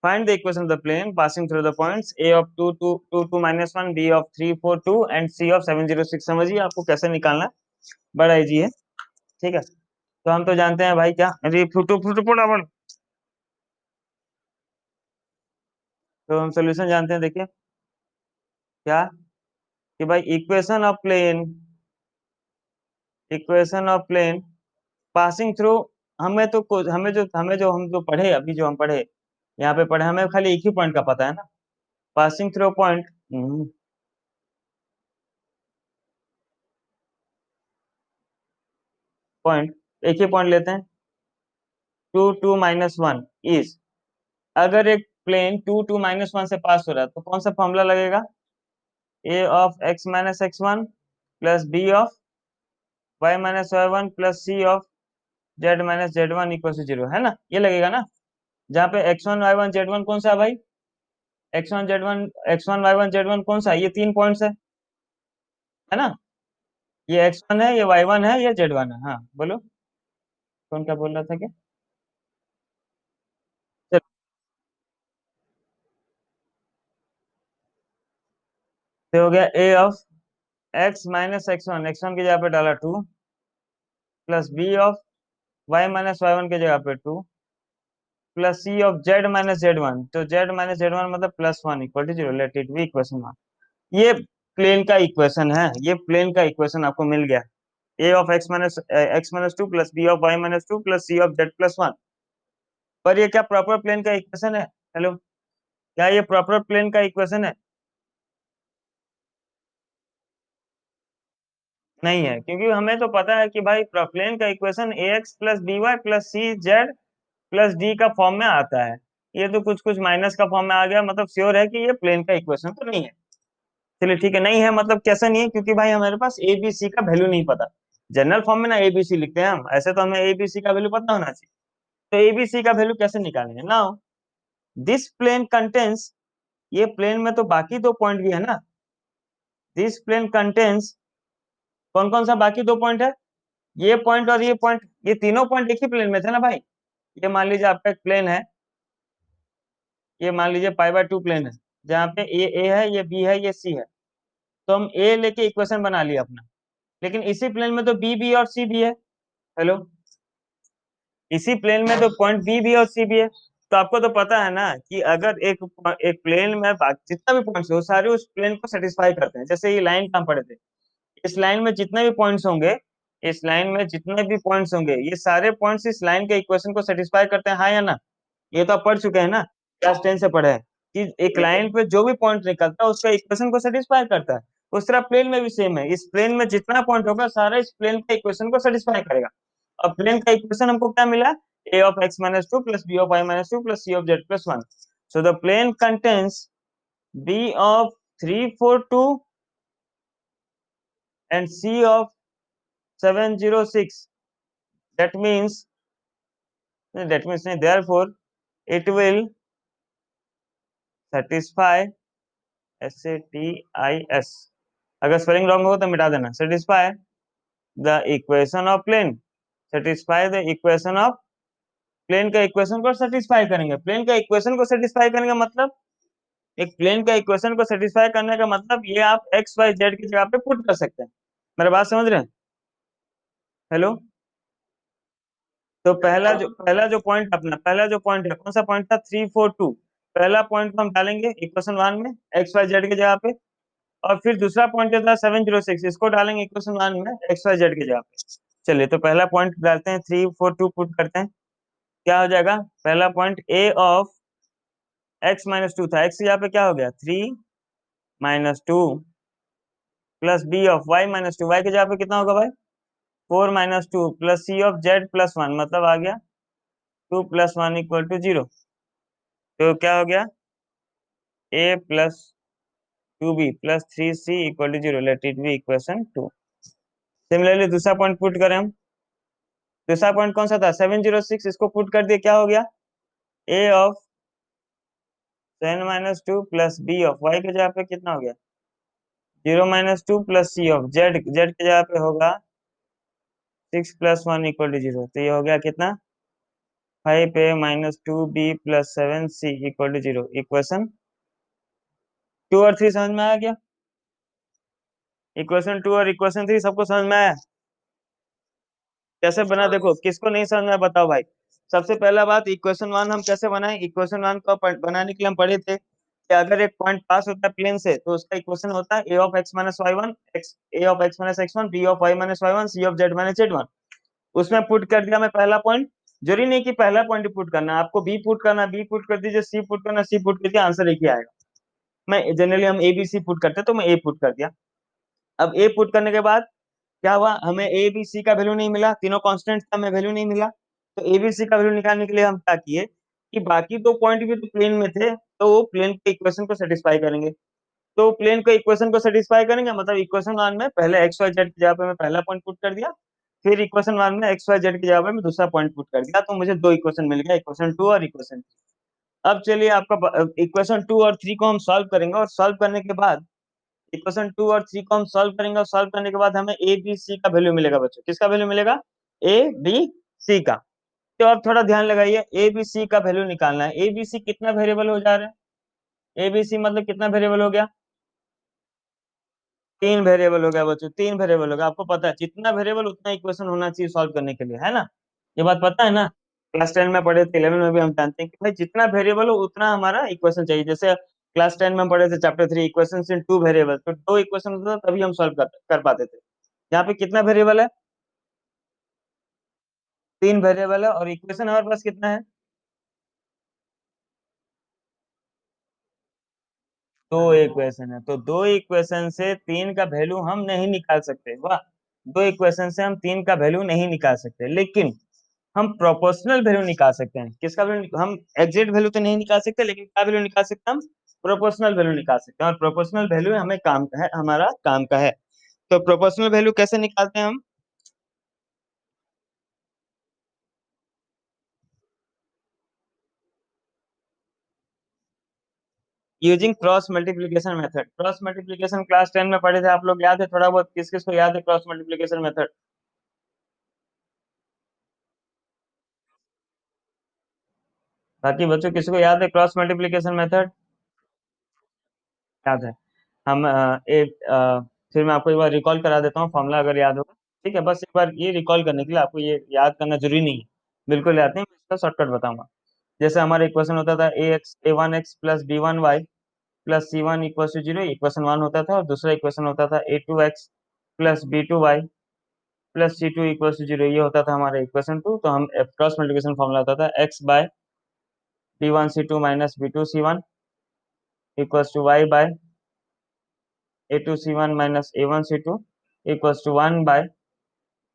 find the equation of the plane passing through the points A of 2 2 2 2 - 1, B of 3 4 2 and C of 7 0 6। समझिए आपको कैसे निकालना है, बड़ा इजी है। ठीक है, तो हम तो जानते हैं भाई, क्या, अरे फुटो फुटो फटाफट, तो हम सोल्यूशन जानते हैं, देखिए क्या, कि भाई equation of plane passing through, हमें जो पढ़े, अभी जो हम पढ़े यहाँ पे पढ़े, हमें खाली एक ही पॉइंट का पता है ना, पासिंग थ्रू पॉइंट। पॉइंट, एक ही पॉइंट लेते हैं, 2 2 - 1 इज, अगर एक प्लेन 2 2 - 1 से पास हो रहा है तो कौन सा फॉर्मूला लगेगा, A of x - x1 plus B of y - y1 plus C of z - z1 equal to 0, है ना, ये लगेगा ना, जहाँ पे x1 y1 z1 कौन सा है भाई, x1 y1 कौन सा है, ये 3 पॉइंट्स है ना, ये x1 है, ये y1 है, ये z1 है, हाँ बोलो, कौन क्या बोल रहा था क्या। चलो, तो हो गया ए ऑफ x - x1 की जगह पे डाला 2 plus B of y - y1 की जगह पे 2 plus C of z - z1, तो z - z1 मतलब +1 equal to 0, let it be equation 1। ये प्लेन का इक्वेशन है, ये प्लेन का इक्वेशन आपको मिल गया, A of x - x - 2 plus B of y - 2 plus C of z+1। पर ये क्या प्रॉपर प्लेन का इक्वेशन है, हेलो, क्या ये प्रॉपर प्लेन का इक्वेशन है, नहीं है, क्योंकि हमें तो पता है कि भाई प्लेन का equation A X plus B Y plus C Z plus D का फॉर्म में आता है, ये तो कुछ कुछ माइनस का फॉर्म में आ गया, मतलब श्योर है कि ये प्लेन का इक्वेशन तो नहीं है। चलिए ठीक है, नहीं है मतलब कैसे नहीं है, क्योंकि भाई हमारे पास ए बी सी का वैल्यू नहीं पता, जनरल फॉर्म में ना ए बी सी लिखते हैं हम, ऐसे तो हमें ए बी सी का वैल्यू पता होना चाहिए, तो ए बी सी का वैल्यू कैसे निकालेंगे नाउ, दिस प्लेन कंटेंस, ये प्लेन में तो बाकी दो पॉइंट भी है ना, दिस प्लेन कंटेंस, कौन कौन सा बाकी दो पॉइंट है, ये पॉइंट और ये पॉइंट, ये तीनों पॉइंट एक ही प्लेन में थे ना भाई, ये मान लीजिए आपका एक प्लेन है, ये मान लीजिए π/2 प्लेन है, जहाँ पे ये ए है, ये बी है, ये सी है, तो हम ए लेके इक्वेशन बना लिया अपना, लेकिन इसी प्लेन में तो बी भी और सी भी है, हेलो, इसी प्लेन में तो पॉइंट बी भी और सी भी है, तो आपको तो पता है ना कि अगर एक एक प्लेन में जितना भी पॉइंट्स हो सारे उस प्लेन को सेटिस्फाई करते हैं, जैसे ये लाइन कहाँ पड़े थे, इस लाइन में जितने भी पॉइंट्स होंगे, इस लाइन में जितने भी पॉइंट्स होंगे, ये सारे पॉइंट्स इस लाइन के इक्वेशन को सेटिस्फाई करते हैं, हाँ या ना, ये तो आप पढ़ चुके हैं ना, क्लास 10 से पढ़े हैं कि एक लाइन पे जो भी पॉइंट निकलता है उसका इक्वेशन को सेटिस्फाई करता है, उस तरह प्लेन में भी सेम है, इस प्लेन में जितना पॉइंट होगा सारा इस प्लेन के इक्वेशन को सेटिस्फाई करेगा। अब प्लेन का इक्वेशन हमको क्या मिला, a of x - 2 plus b of y - 2 plus c of z+1, so the plane contains b of 3 4 2 and c of 7 0 6, that means, therefore it will satisfy, SATIS, अगर spelling wrong हो तो मिटा देना, satisfy the equation of plane, satisfy the equation of plane का equation को satisfy करेंगे, plane का equation को सेटिस्फाई करेंगे मतलब, एक प्लेन का इक्वेशन को सेटिस्फाई करने का मतलब ये आप एक्स वाई जेड की जगह पे पुट कर सकते हैं, मेरा बात समझ रहे हैं, हेलो, तो पहला जो पॉइंट है कौन सा पॉइंट था, 3 4 2, पहला पॉइंट को हम डालेंगे इक्वेशन 1 में एक्स वाई जेड की जगह पे, और फिर दूसरा पॉइंट जो था 7 0 6, इसको डालेंगे इक्वेशन 1 में एक्स वाई जेड की जगह पे। चलिए तो पहला पॉइंट डालते हैं, 3 4 2 पुट करते हैं, क्या हो जाएगा, पहला पॉइंट ए ऑफ x - 2 था, एक्स की जगह पे क्या हो गया, 3 - 2 plus B of y - 2, Y की जगह पे कितना होगा भाई, 4 - 2 प्लस सी ऑफ z+1, मतलब आ गया 2 + 1 इक्वल टू 0, तो क्या हो गया, a plus 2b plus 3c equal to 0, let it be equation 2। Similarly दूसरा पॉइंट पुट करें हम, दूसरा पॉइंट कौन सा था, 7 0 6, इसको पुट कर दिए, क्या हो गया, a of 7 - 2 plus b of y की जगह पे कितना हो गया, 0 - 2 plus c of z, z की जगह पे होगा 6 + 1 इक्वल टू 0, तो ये हो गया कितना, 5a - 2b plus 7c equal to 0, equation 2 और 3 समझ में आ गया, इक्वेशन 2 और इक्वेशन 3 सबको समझ में आया, कैसे बना देखो, किसको नहीं समझ में बताओ भाई। सबसे पहला बात, इक्वेशन 1 हम कैसे बनाए, इक्वेशन 1 को बनाने के लिए हम पढ़े थे कि अगर एक पॉइंट पास होता है प्लेन से तो उसका इक्वेशन होता है A of X minus Y one, X A of X minus X one, B of Y minus Y one, C of Z minus Z one. उसमें पुट कर दिया मैं पहला पॉइंट। जरूरी नहीं कि पहला पॉइंट ही पुट करना है, आपको बी पुट करना, बी पुट कर दीजिए, सी पुट करना, सी पुट कर दिया, आंसर एक ही आएगा। मैं जनरली हम ए बी सी पुट करते हैं, तो मैं ए पुट कर दिया। अब ए पुट करने के बाद क्या हुआ, हमें ए बी सी का वैल्यू नहीं मिला, तीनों कांस्टेंट का हमें वैल्यू नहीं मिला। तो ए बी सी का वैल्यू निकालने के लिए हम क्या किए कि बाकी दो पॉइंट भी तो प्लेन में थे, तो वो प्लेन के इक्वेशन को सेटिस्फाई करेंगे। तो प्लेन को इक्वेशन को सेटिस्फाई करेंगे, मतलब इक्वेशन वन में पहले एक्स वाई जेड की जगह पे मैं पहला पॉइंट पुट कर दिया, फिर इक्वेशन वन में एक्स वाई जेड की जगह पे मैं दूसरा पॉइंट पुट कर दिया, तो मुझे दो इक्वेशन मिल गया, इक्वेशन टू और इक्वेशन। अब चलिए आपका इक्वेशन टू और थ्री को हम सॉल्व करेंगे, और सॉल्व करने के बाद इक्वेशन टू और थ्री को हम सॉल्व करेंगे, और सॉल्व करने के बाद हमें ए बी सी का वैल्यू मिलेगा बच्चों। किसका वैल्यू मिलेगा? ए बी सी का। तो अब थोड़ा ध्यान लगाइए, ए बी सी का वैल्यू निकालना है। ए बी सी कितना वेरिएबल हो जा रहा है? ए बी सी मतलब कितना वेरिएबल हो गया? तीन वेरिएबल हो गया बच्चों, तीन वेरिएबल हो गया। आपको पता है जितना वेरिएबल उतना इक्वेशन होना चाहिए सॉल्व करने के लिए, है ना? ये बात पता है ना? क्लास टेन में पढ़े थे, इलेवन में भी हम जानते हैं कि भाई जितना वेरिएबल हो उतना हमारा इक्वेशन चाहिए। जैसे क्लास टेन में हम पढ़े थे chapter three, equation in two variable, तो दो इक्वेशन होता था तभी हम सॉल्व कर पाते थे। यहाँ पे कितना वेरिएबल है? तीन वेरिएबल है, और इक्वेशन हमारे पास कितना है? दो इक्वेशन है, तो दो इक्वेशन से तीन का वैल्यू हम नहीं निकाल सकते। वाह! दो इक्वेशन से हम तीन का वैल्यू नहीं निकाल सकते, लेकिन हम प्रोपोर्शनल वैल्यू निकाल सकते हैं। किसका वैल्यू? हम एग्जैक्ट वैल्यू तो नहीं निकाल सकते, लेकिन क्या वैल्यू निकाल सकते हैं हम? प्रोपोर्शनल वैल्यू निकाल सकते हैं, और प्रोपोर्शनल वैल्यू हमें काम का है, हमारा काम का है। तो प्रोपोर्शनल वैल्यू कैसे निकालते हैं हम? Using cross multiplication method. Cross multiplication class ten में पढ़े थे आप लोग, याद है थोड़ा बहुत? किस किस को याद है क्रॉस मल्टीप्लीकेशन मेथड? बाकी बच्चों किसी को याद है क्रॉस मल्टीप्लीकेशन मेथड? याद है। हम फिर मैं आपको एक बार रिकॉल करा देता हूँ फॉर्मूला, अगर याद होगा। ठीक है, बस एक बार ये रिकॉल करने के लिए आपको ये याद करना जरूरी नहीं है। बिल्कुल याद नहीं, मैं इसका शॉर्टकट बताऊंगा। जैसे हमारा इक्वेशन होता था A one X plus B one Y plus C one equal to zero, equation one होता था। और दूसरा इक्वेशन होता था A two X plus B two Y plus C two equal to zero, ये होता था हमारा इक्वेशन टू। तो हम क्रॉस मल्टीप्लिकेशन फॉर्मूला होता था X by B one C two minus B two C one equal to Y by A two C one minus A one C two equal to one by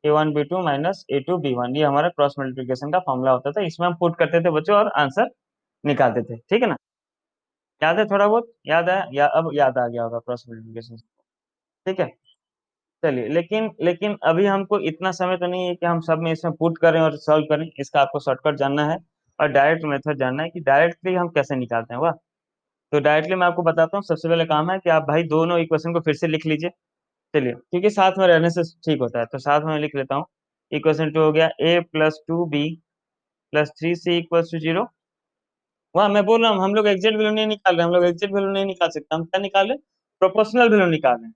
A one B two minus A two B one. ये हमारा cross multiplication का formula होता था, इसमें हम put करते थे बच्चों और आंसर निकालते थे। ठीक है ना? याद है? थोड़ा बहुत याद है या अब याद आ गया होगा क्रॉस मल्टीप्लिकेशन? ठीक है। चलिए, लेकिन लेकिन अभी हमको इतना समय तो नहीं है कि हम सब में इसमें पुट करें और सॉल्व करें। इसका आपको शॉर्टकट जानना है और डायरेक्ट मेथड जानना है कि डायरेक्टली हम कैसे निकालते हैं। वाह! तो डायरेक्टली मैं आपको बताता हूँ। सबसे पहले काम है कि आप भाई दोनों इक्वेशन को फिर से लिख लीजिए। चलिए, क्योंकि साथ में रहने से ठीक होता है, तो साथ में लिख लेता हूँ। इक्वेशन टू हो गया A plus two B plus three C equal to zero. वहाँ मैं बोल रहा हूँ हम लोग एग्जैक्ट वैल्यू नहीं निकाल रहे, हम लोग एग्जैक्ट वैल्यू नहीं निकाल सकते। हम क्या निकाल रहे? प्रोपोर्शनल वैल्यू निकाल रहे हैं,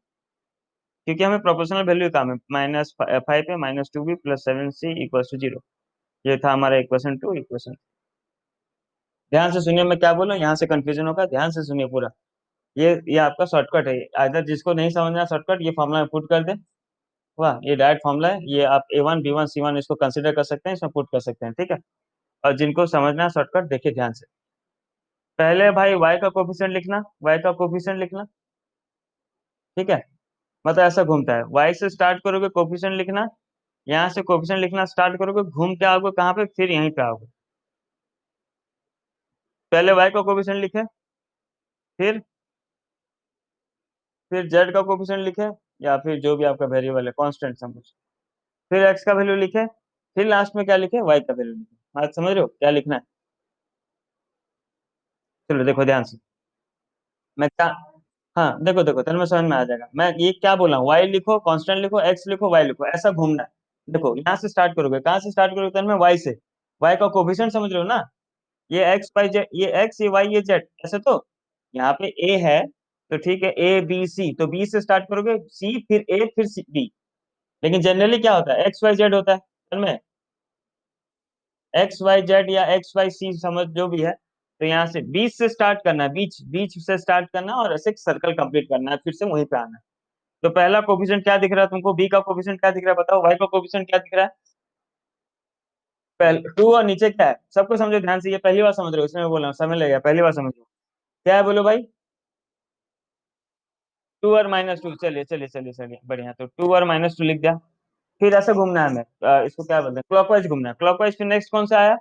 क्योंकि हमें प्रोपोर्शनल वैल्यू काम है। माइनस फाइव है minus two B plus seven C equal to zero. ये था हमारा इक्वेशन टू, इक्वेशन। ध्यान से सुनिए मैं क्या बोल रहा हूँ, यहाँ से कंफ्यूजन होगा, ध्यान से सुनिए पूरा। ये आपका शॉर्टकट है। अगर जिसको नहीं समझना शॉर्टकट, ये फॉर्मूला में पुट कर दे। वाह! ये डायरेक्ट फॉर्मूला है, ये आप ए वन बी वन सी वन इसको कंसिडर कर सकते हैं, इसमें पुट कर सकते हैं। ठीक है। और जिनको समझना है शॉर्टकट, देखिए ध्यान से। पहले भाई y का कोफिशिएंट लिखना, y का कोफिशिएंट लिखना। ठीक है। मतलब ऐसा घूमता है, y से स्टार्ट करोगे कोफिशिएंट लिखना, यहाँ से कोफिशिएंट लिखना स्टार्ट करोगे, घूम के आओगे कहाँ पे? फिर यहीं पे आओगे। पहले y का कोफिशिएंट लिखे, फिर z का कोफिशिएंट लिखे, या फिर जो भी आपका वेरिएबल है कांस्टेंट समझ, फिर x का वैल्यू लिखे, फिर लास्ट में क्या लिखे? y का वैल्यू लिखे। बात समझ रहे हो क्या लिखना है? चलो देखो ध्यान से। मैं क्या, हाँ देखो देखो तब में समझ में आ जाएगा। मैं ये क्या बोला हूँ, वाई लिखो, कांस्टेंट लिखो, एक्स लिखो, वाई लिखो, ऐसा घूमना है। देखो यहाँ से स्टार्ट करोगे, कहाँ से स्टार्ट करोगे? तब में वाई से। वाई का कोफिशिएंट समझ रहे हो ना? ये एक्स वाई जेड, ये एक्स ये वाई ये जेड, ऐसे तो। यहाँ पे ए है, तो ठीक है, ए बी सी, तो बी से स्टार्ट करोगे, सी फिर ए फिर सी बी। लेकिन जनरली क्या होता है? एक्स वाई जेड होता है। समझ में? एक्स वाई जेड या एक्स वाई सी, समझ जो भी है। तो यहाँ से बीच से स्टार्ट करना है, बीच बीच से स्टार्ट करना है और ऐसे सर्कल कंप्लीट करना है, फिर से वहीं पे आना है। तो पहला कोफिशिएंट क्या दिख रहा है तुमको, बी का कोफिशिएंट क्या दिख रहा है बताओ, वाई का कोफिशिएंट क्या दिख रहा है, पहले टू और नीचे क्या है, सबको समझो ध्यान से, ये पहली बार समझ रहे हो इसमें मैं बोल रहा हूँ, समय लगेगा, पहली बार समझो क्या है, बोलो भाई। टू और माइनस टू, चलिए चलिए चलिए चलिए बढ़िया, तो टू और माइनस टू लिख दिया। फिर ऐसे घूमना है हमें, इसको क्या बोलते हैं, क्लॉकवाइज घूमना है, क्लॉकवाइज। फिर नेक्स्ट कौन सा आया,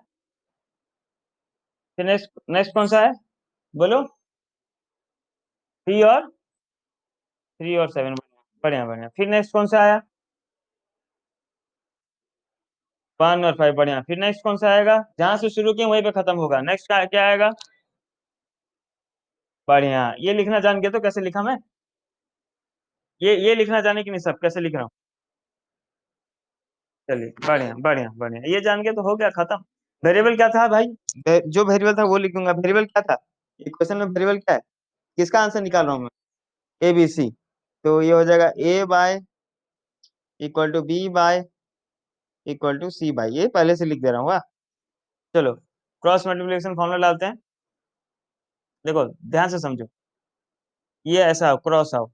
फिर नेक्स्ट नेक्स्ट कौन सा है, बोलो। थ्री और, थ्री और सेवन, बढ़िया बढ़िया। फिर नेक्स्ट कौन सा आया, वन और फाइव, बढ़िया। फिर नेक्स्ट कौन सा आएगा, जहां से शुरू किए वहीं पे खत्म होगा, नेक्स्ट क्या क्या आएगा, बढ़िया। ये लिखना जान गए तो कैसे लिखा मैं, ये लिखना जाने की नहीं, सब कैसे लिख रहा हूँ, चलिए बढ़िया बढ़िया बढ़िया, ये जान गए तो हो गया खत्म। वेरिएबल क्या था भाई, जो वेरिएबल था वो लिख दूंगा, वेरिएबल क्या था, ये क्वेश्चन में वेरिएबल क्या है, किसका आंसर निकाल रहा हूँ मैं, ए बी सी। तो ये हो जाएगा A by equal to B by equal to C by, ये पहले से लिख दे रहा हूँ, वाह। चलो क्रॉस मल्टीप्लिकेशन फॉर्मूला डालते हैं, देखो ध्यान से समझो, ये ऐसा आओ, क्रॉस आओ,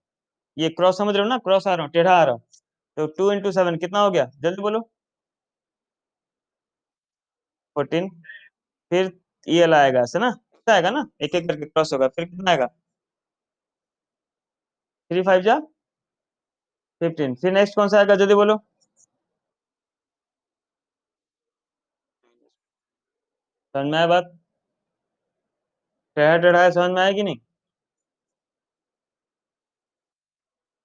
ये क्रॉस समझ रहे हो ना, क्रॉस आ रहा हूँ, टेढ़ा आ रहा हूँ। तो टू इंटू सेवन कितना हो गया, जल्दी बोलो, 14। फिर ये लाएगा ऐसे ना, ऐसा आएगा ना, एक एक करके क्रॉस होगा, फिर कितना आएगा, थ्री फाइव जा 15। फिर नेक्स्ट कौन सा आएगा, जल्दी बोलो, समझ में आया बात, टेढ़ा टेढ़ा है, समझ में आया कि नहीं,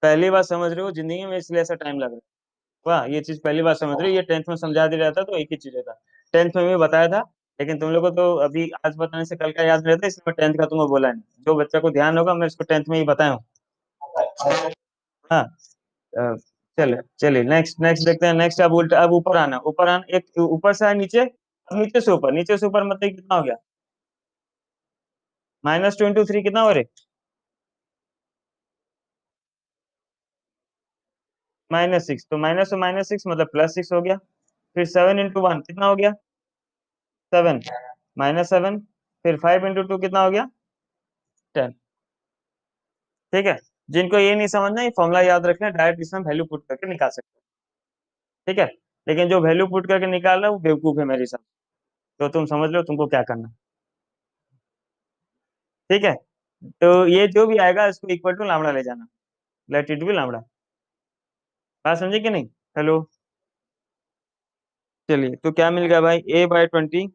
पहली बार समझ रहे हो जिंदगी में इसलिए ऐसा टाइम लग रहा है, वाह, ये चीज पहली बार समझ रही हो, ये टेंथ में समझा दिया रहता तो एक ही चीज होता, टेंथ में भी बताया था, लेकिन तुम लोगों को तो अभी आज बताने से कल का याद रहता है, इसलिए टेंथ का तुमको बोला नहीं, जो बच्चा को ध्यान होगा मैं इसको टेंथ में ही बताया हूँ। हाँ, अ, चलिए चलिए नेक्स्ट नेक्स्ट देखते हैं, नेक्स्ट अब उल्टा, अब ऊपर आना, ऊपर आना, एक ऊपर से है नीचे, नीचे से ऊपर, नीचे से ऊपर मतलब कितना हो गया, माइनस टू इंटू थ्री कितना हो रहे, माइनस सिक्स, तो माइनस सिक्स मतलब प्लस सिक्स हो गया। फिर सेवन इंटू वन कितना हो गया, सेवन, माइनस सेवन। फिर फाइव इंटू टू कितना हो गया, 10। ठीक है, जिनको ये नहीं समझना, ये फॉर्मूला याद रखना, डायरेक्ट इसमें वैल्यू पुट करके निकाल सकते हैं, ठीक है। लेकिन जो वैल्यू पुट करके निकाल रहा है वो बेवकूफ है मेरे हिसाब से। तो तुम समझ लो तुमको क्या करना, ठीक है। तो ये जो भी आएगा इसको इक्वल टू लामड़ा ले जाना, लेट इट बी लामड़ा, बात समझे कि नहीं, हेलो। चलिए तो क्या मिल गया भाई, A by 20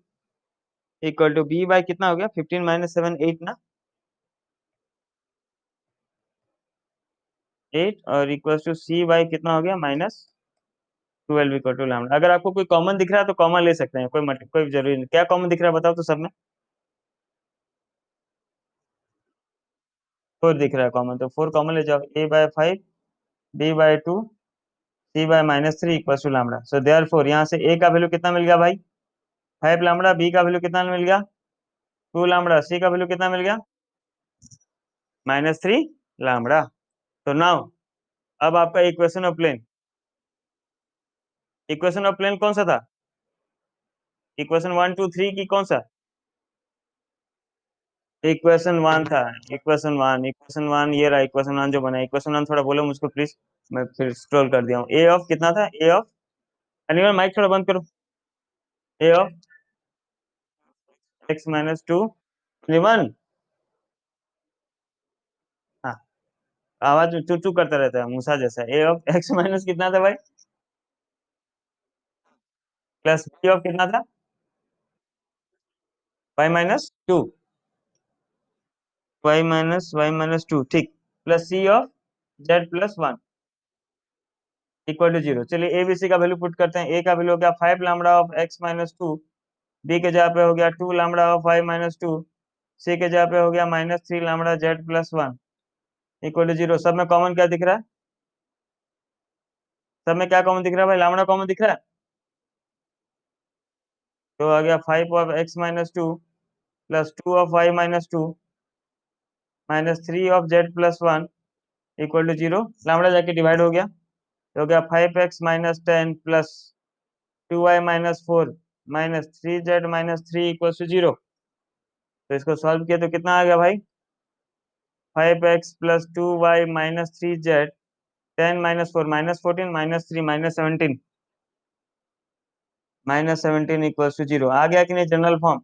equal to B by कितना हो गया, 15 माइनस सेवन, 8 ना, 8, और इक्वल टू सी बाय कितना हो गया, माइनस 12 इक्वल टू लैम्डा। अगर आपको कोई कॉमन दिख रहा है तो कॉमन ले सकते हैं, कोई जरूरी नहीं, क्या कॉमन दिख रहा है बताओ तो सब में, फोर दिख रहा है कॉमन, तो फोर कॉमन ले जाओ, A by five, B by two, C by minus three equal to lambda. So there four, यहाँ से ए का वैल्यू कितना मिल गया भाई, फाइव लैम्डा, बी का वैल्यू कितना मिल गया, टू लैम्डा, सी का वैल्यू कितना मिल गया, माइनस थ्री लैम्डा। तो नाउ अब आपका equation of plane, equation of plane कौन सा था, इक्वेशन वन टू थ्री की कौन सा, इक्वेशन वन था, इक्वेशन वन, इक्वेशन वन ये रहा, इक्वेशन वन जो बना, इक्वेशन वन थोड़ा बोलो मुझको प्लीज, मैं फिर स्क्रॉल कर दिया हूँ, ए ऑफ कितना था, ए ऑफ, एनीवन माइक थोड़ा बंद करो, A of X minus two, anyone, हाँ, आवाज में चू चू करता रहता है मूसा जैसा, ए ऑफ एक्स माइनस कितना था भाई, प्लस बी ऑफ कितना था, Y minus two, Y minus two, ठीक, plus C of Z plus one equal to zero. चलिए एबीसी का वैल्यू पुट करते हैं, ए का वैल्यू हो गया five lambda of X minus two, B के जगह पे हो गया two lambda of five minus two, C के जगह पे हो गया minus three lambda Z plus one equal to zero. सब में कॉमन क्या दिख रहा है, सब में क्या कॉमन दिख रहा है भाई, लैम्डा कॉमन दिख रहा है, तो आ गया five of X minus two plus two of Y minus two minus three of Z plus one equal to zero, lambda जाके डिवाइड हो गया, तो हो गया five X minus ten plus two Y minus four minus three Z minus three equal to zero. तो इसको solve किया तो कितना आ गया भाई? 5x + 2y - 3z, 10 - 4 - 14 -3 -17, -17 = 0। आ गया कि नहीं जनरल फॉर्म?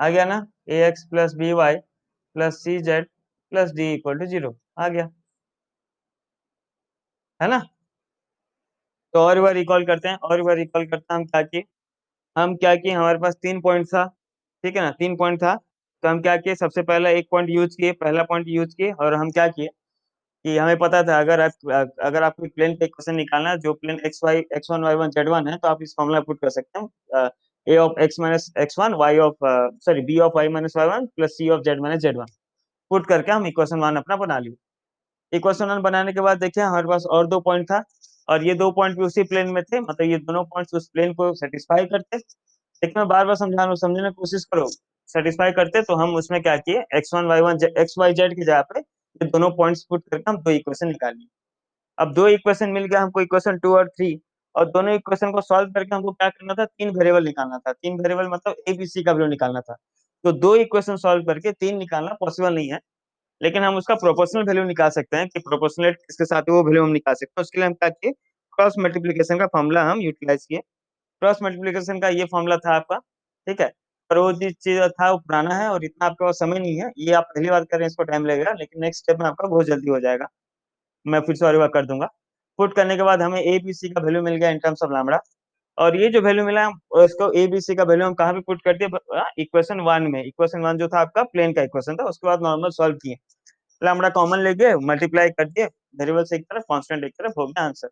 आ गया ना? ax + by + cz + d = 0 आ गया, है ना? तो और एक बार रिकॉल करते हैं, और एक बार रिकॉल करते हैं। हम क्या किए, हमारे पास 3 पॉइंट था, ठीक है ना? 3 पॉइंट था, तो हम क्या किए, सबसे पहला एक पॉइंट यूज किए, पहला पॉइंट यूज किए, और हम क्या किए कि हमें पता था अगर आपको प्लेन का इक्वेशन निकालना है, जो प्लेन x1 y1 z1 है, तो आप इस फॉर्मूला पुट कर सकते हैं, a of x minus x1 y of sorry b of y minus y1 plus c of z minus z1 put करके हम इक्वेशन 1 अपना बना लिए। इक्वेशन 1 बनाने के बाद देखिए हमारे पास और 2 पॉइंट था, और ये 2 पॉइंट भी उसी प्लेन में थे, मतलब ये दोनों पॉइंट्स उस प्लेन को सेटिस्फाई करते। लेकिन मैं बार बार समझने की कोशिश करो, सेटिस्फाई करते तो हम उसमें क्या किए, x1 y1 x y z की जगह पे ये दोनों पॉइंट्स पुट करके हम दो इक्वेशन निकालिए। अब दो इक्वेशन मिल गया हमको, इक्वेशन 2 और 3, और दोनों इक्वेशन को सॉल्व करके हमको क्या करना था, तीन वेरिएबल निकालना था। तीन वेरिएबल मतलब एबीसी का वैल्यू निकालना था। तो दो इक्वेशन सॉल्व करके तीन निकालना पॉसिबल नहीं है, लेकिन हम उसका प्रोपोर्शनल वैल्यू निकाल सकते हैं कि प्रोपोर्शनल किसके साथ है, वो वैल्यू हम निकाल सकते हैं। उसके लिए हम क्या किए, क्रॉस मल्टीप्लीकेशन का फॉर्मूला हम यूटिलाइज किए। क्रॉस मल्टीप्लीकेशन का ये फॉर्मूला था आपका, ठीक है? पर वो जिस चीज था वो पुराना है, और इतना आपके पास समय नहीं है, ये आप पहली बार करें इसको टाइम लगेगा, लेकिन नेक्स्ट स्टेप में आपका बहुत जल्दी हो जाएगा। मैं फिर से और एक बार कर दूंगा। पुट करने के बाद हमें ए बी सी का वैल्यू मिल गया इन टर्म्स ऑफ लैम्बडा, और ये जो वैल्यू मिला उसको ए बी सी का वैल्यू हम कहाँ पे पुट कर दिए, इक्वेशन 1 में। इक्वेशन 1 जो था आपका प्लेन का इक्वेशन था, उसके बाद नॉर्मल सॉल्व किए, लैम्बडा कॉमन ले गए, मल्टीप्लाई कर दिए, वेरिएबल से एक तरफ कांस्टेंट एक तरफ, हो गया आंसर।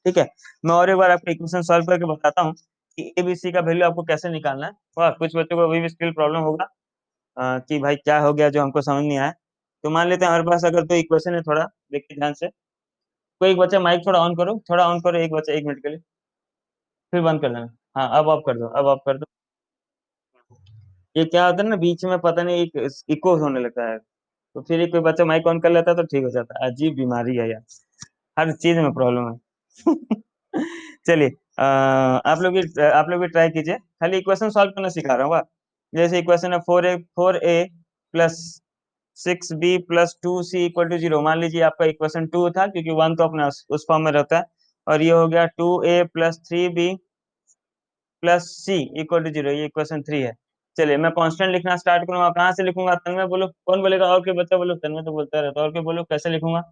ठीक है, मैं और एक बार आपको इक्वेशन सॉल्व करके बताता हूँ कि एबीसी का वैल्यू आपको कैसे निकालना है। वाह, कुछ बच्चों को अभी भी स्टिल प्रॉब्लम होगा कि भाई क्या हो गया जो हमको समझ नहीं आया। तो मान लेते हैं हमारे पास अगर तो इक्वेशन है, थोड़ा देखिए ध्यान से। कोई एक बच्चा माइक थोड़ा ऑन करो, थोड़ा ऑन करो, एक बच्चा 1 मिनट के लिए, फिर बंद कर देना। हाँ, अब ऑफ कर दो, अब ऑफ कर दो। ये क्या होता है ना, बीच में पता नहीं एक इको होने लगता है, तो फिर एक कोई बच्चा माइक ऑन कर लेता है तो ठीक हो जाता है। अजीब बीमारी है यार, हर चीज में प्रॉब्लम है। चलिए, आप लोग भी ट्राई कीजिए, खाली इक्वेशन सॉल्व करना सिखा रहा हूँ। वाह, जैसे इक्वेशन है 4a प्लस 6b + 2c = 0। मान लीजिए आपका इक्वेशन 2 था, क्योंकि 1 तो अपना उस फॉर्म में रहता है, और ये हो गया 2a + 3b + c = 0। ये इक्वेशन 3 है। चलिए, मैं कांस्टेंट लिखना स्टार्ट करूंगा, कहाँ से लिखूंगा? तन्मय बोलो, कौन बोलेगा? और के बच्चा बोलो, तन्मय तो बोलता रहता है, और के बोलो कैसे लिखूंगा?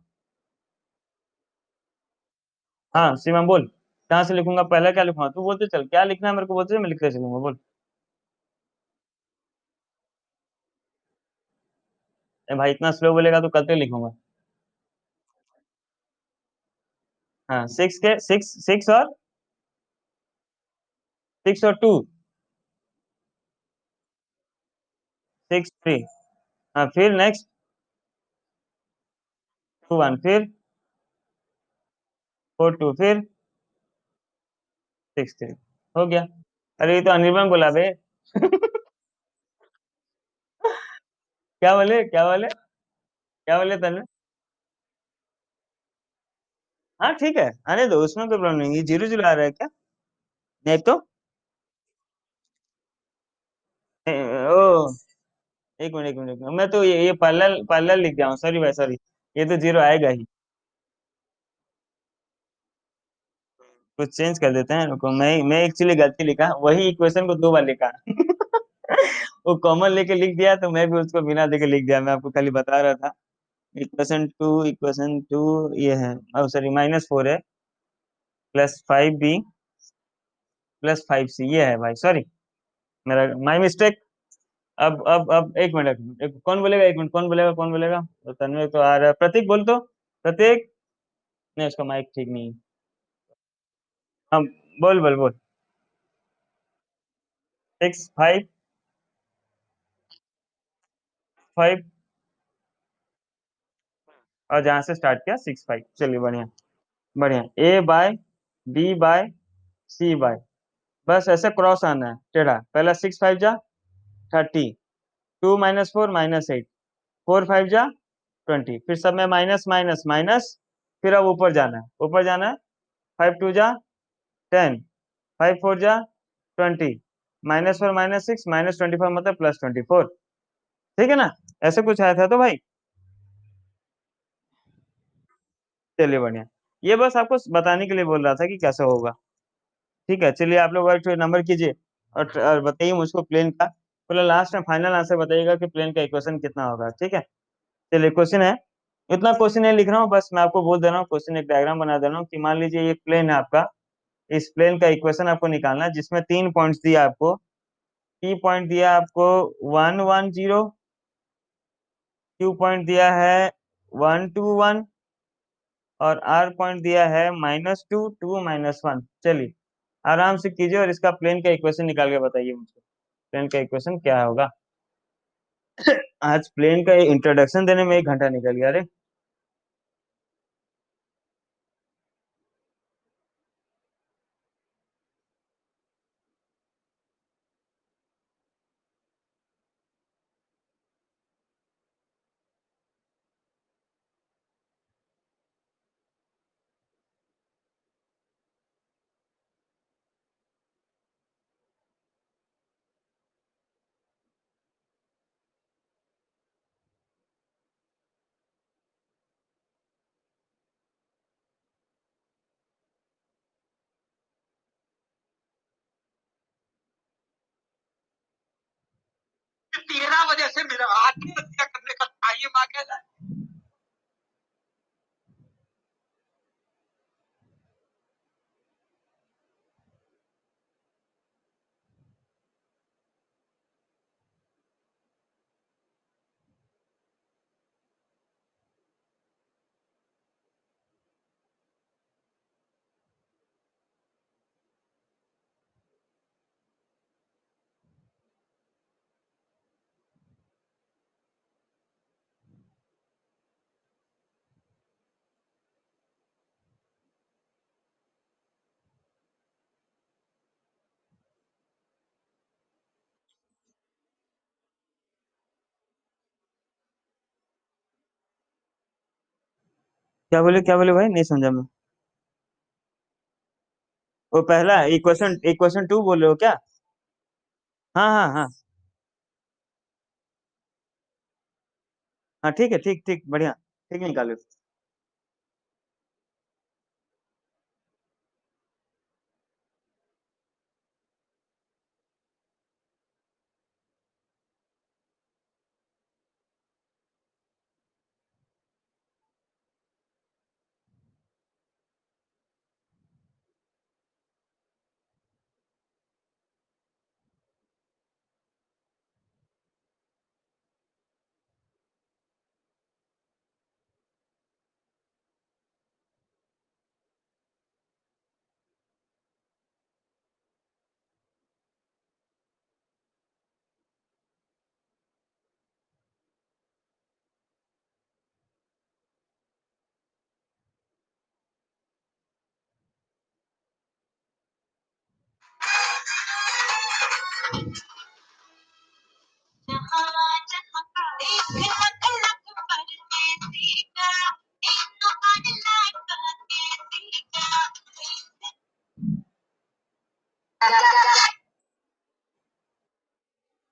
हाँ शिवम बोल, कहाँ से लिखूंगा? पहले क्या लिखूंगा? तू बोलते चल, क्या लिखना है मेरे को बोलते चल, मैं लिखते चलूंगा, बोल। ए भाई, इतना स्लो बोलेगा तो कल तक लिखूंगा। हाँ, 6 और 6 3। हाँ, फिर नेक्स्ट 2 1, फिर 4 2, फिर 6 3। हो गया। अरे ये तो अनिर्बन बोला बे। क्या बोले, क्या बोले, क्या बोले तन्ने? हाँ ठीक है, आने दो, उसमें कोई प्रॉब्लम नहीं। ये 0 0 आ रहा है क्या? नहीं तो ओ, एक मिनट, एक मिनट, एक मिनट, मैं तो ये पैरेलल पैरेलल लिख गया हूँ, सॉरी भाई, सॉरी। ये तो 0 आएगा ही। कुछ चेंज कर देते हैं, रुको, मैं एक्चुअली गलती लिखा, वही इक्वेशन को 2 बार लिखा। वो कॉमन लेके लिख दिया, तो मैं भी उसको बिना देके लिख दिया, मैं आपको खाली बता रहा था। इक्वेशन 2 ये है, सॉरी, -4 है +5b +5c, ये है भाई, सॉरी, मेरा माई मिस्टेक। अब एक मिनट, कौन बोलेगा? एक मिनट, कौन बोलेगा, कौन बोलेगा? तो तन्मय तो आ रहा है, प्रतीक बोल तो, प्रतीक। नहीं, उसका माइक ठीक नहीं है। हाँ, बोल बोल बोल। 6 5 5, और जहां से स्टार्ट किया 6 5। चलिए, बढ़िया, बढ़िया। a/b/c/, बस ऐसे क्रॉस आना है टेढ़ा। पहला 6 5 जा 30, 2 - 4 - 8, 4 5 जा 20, फिर सब में माइनस माइनस माइनस, फिर अब ऊपर जाना है, ऊपर जाना है। 5 2 जा 10, 5 4 जा 20, -4 -6 -24 मतलब +24। ठीक है ना? ऐसे कुछ आया था तो भाई, चलिए बढ़िया। ये बस आपको बताने के लिए बोल रहा था कि कैसे होगा। ठीक है, चलिए आप लोग एक नंबर कीजिए और बताइए मुझको प्लेन का, मतलब लास्ट में फाइनल आंसर बताइएगा कि प्लेन का इक्वेशन कितना होगा। ठीक है, चलिए क्वेश्चन है, इतना क्वेश्चन नहीं लिख रहा हूँ, बस मैं आपको बोल दे रहा हूँ क्वेश्चन, एक डायग्राम बना दे रहा हूँ कि मान लीजिए ये प्लेन है आपका, इस प्लेन का इक्वेशन आपको निकालना है जिसमें 3 पॉइंट्स दिया आपको। पी पॉइंट दिया आपको 1 1 0, क्यू पॉइंट दिया है 1 2 1, और आर पॉइंट दिया है -2 2 -1। चलिए आराम से कीजिए और इसका प्लेन का इक्वेशन निकाल के बताइए मुझको, प्लेन का इक्वेशन क्या होगा। आज प्लेन का इंट्रोडक्शन देने में 1 घंटा निकल गया। अरे क्या बोले भाई, नहीं समझा मैं। वो पहला इक्वेशन, इक्वेशन 2 बोल रहे हो क्या? हाँ हाँ हाँ हाँ, ठीक है, ठीक ठीक, बढ़िया, ठीक निकाले।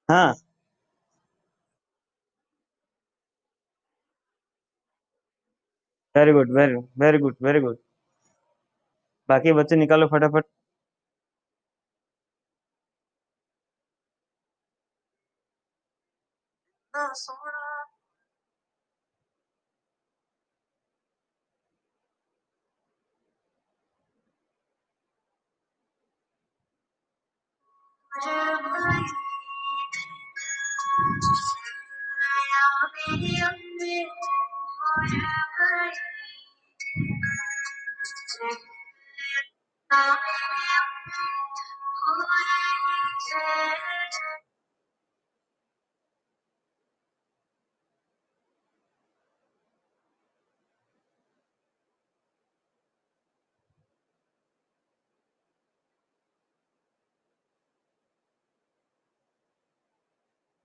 हाँ, very good, very very good, very good. बाकी बच्चे निकालो फटाफट।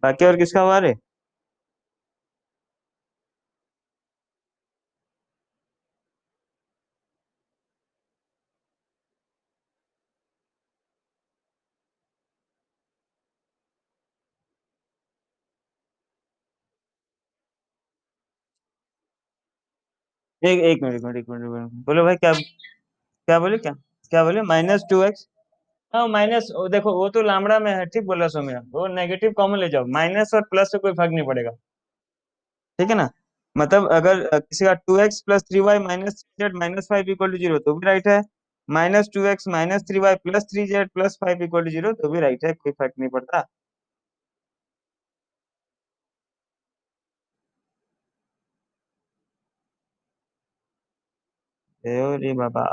बाकी और किसका वार है? एक मिनट बोलो भाई, क्या क्या बोले, क्या क्या बोले? -2x। हाँ माइनस, देखो वो तो लामड़ा में है, ठीक बोला सौम्या, वो नेगेटिव कॉमन ले जाओ, माइनस और प्लस से कोई फर्क नहीं पड़ेगा। ठीक है ना? मतलब अगर किसी का 2x + 3y -3z -5 = 0 तो भी राइट है। -2x -3y +3z +5 = 0 तो भी राइट है, कोई फर्क नहीं पड़ता। अरे बाबा।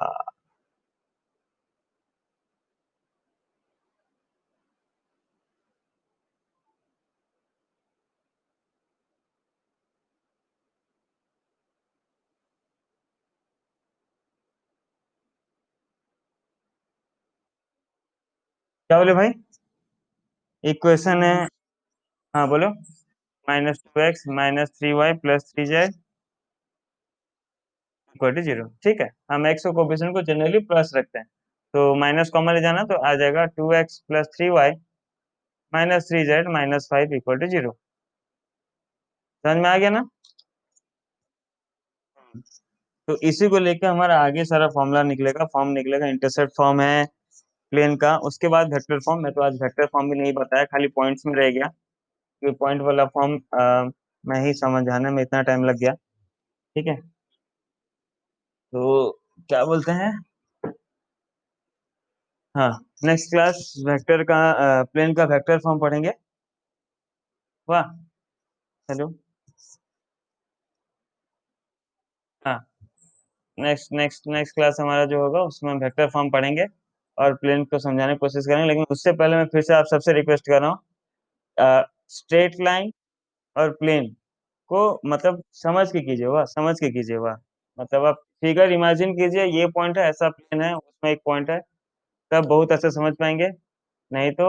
क्या बोले भाई? इक्वेशन है। हाँ बोलो। -2x -3y +3z = 0, ठीक है। हम एक्स को कोफिशिएंट को जनरली प्लस रखते हैं, तो माइनस कॉमन ले जाना, तो आ जाएगा 2x + 3y -3z -5 = 0। समझ में आ गया ना? तो इसी को लेके हमारा आगे सारा फॉर्मूला निकलेगा, फॉर्म निकलेगा, इंटरसेप्ट फॉर्म है प्लेन का, उसके बाद वेक्टर फॉर्म। मैं तो आज वेक्टर फॉर्म भी नहीं बताया, खाली पॉइंट्स में रह गया, क्योंकि पॉइंट वाला फॉर्म मैं ही समझाने में इतना टाइम लग गया। ठीक है। तो क्या बोलते हैं, हाँ, नेक्स्ट क्लास वेक्टर का, प्लेन का वेक्टर फॉर्म पढ़ेंगे। वाह। हेलो। हाँ, नेक्स्ट नेक्स्ट नेक्स्ट क्लास हमारा जो होगा उसमें हम वेक्टर फॉर्म पढ़ेंगे और प्लेन को समझाने की कोशिश करेंगे, लेकिन उससे पहले मैं फिर से आप सबसे रिक्वेस्ट कर रहा हूँ, स्ट्रेट लाइन और प्लेन को मतलब समझ के कीजिए, वाह, समझ के कीजिए, वाह। मतलब आप फिगर इमेजिन कीजिए, ये पॉइंट है, ऐसा प्लेन है, उसमें एक पॉइंट है, तब बहुत अच्छे समझ पाएंगे। नहीं तो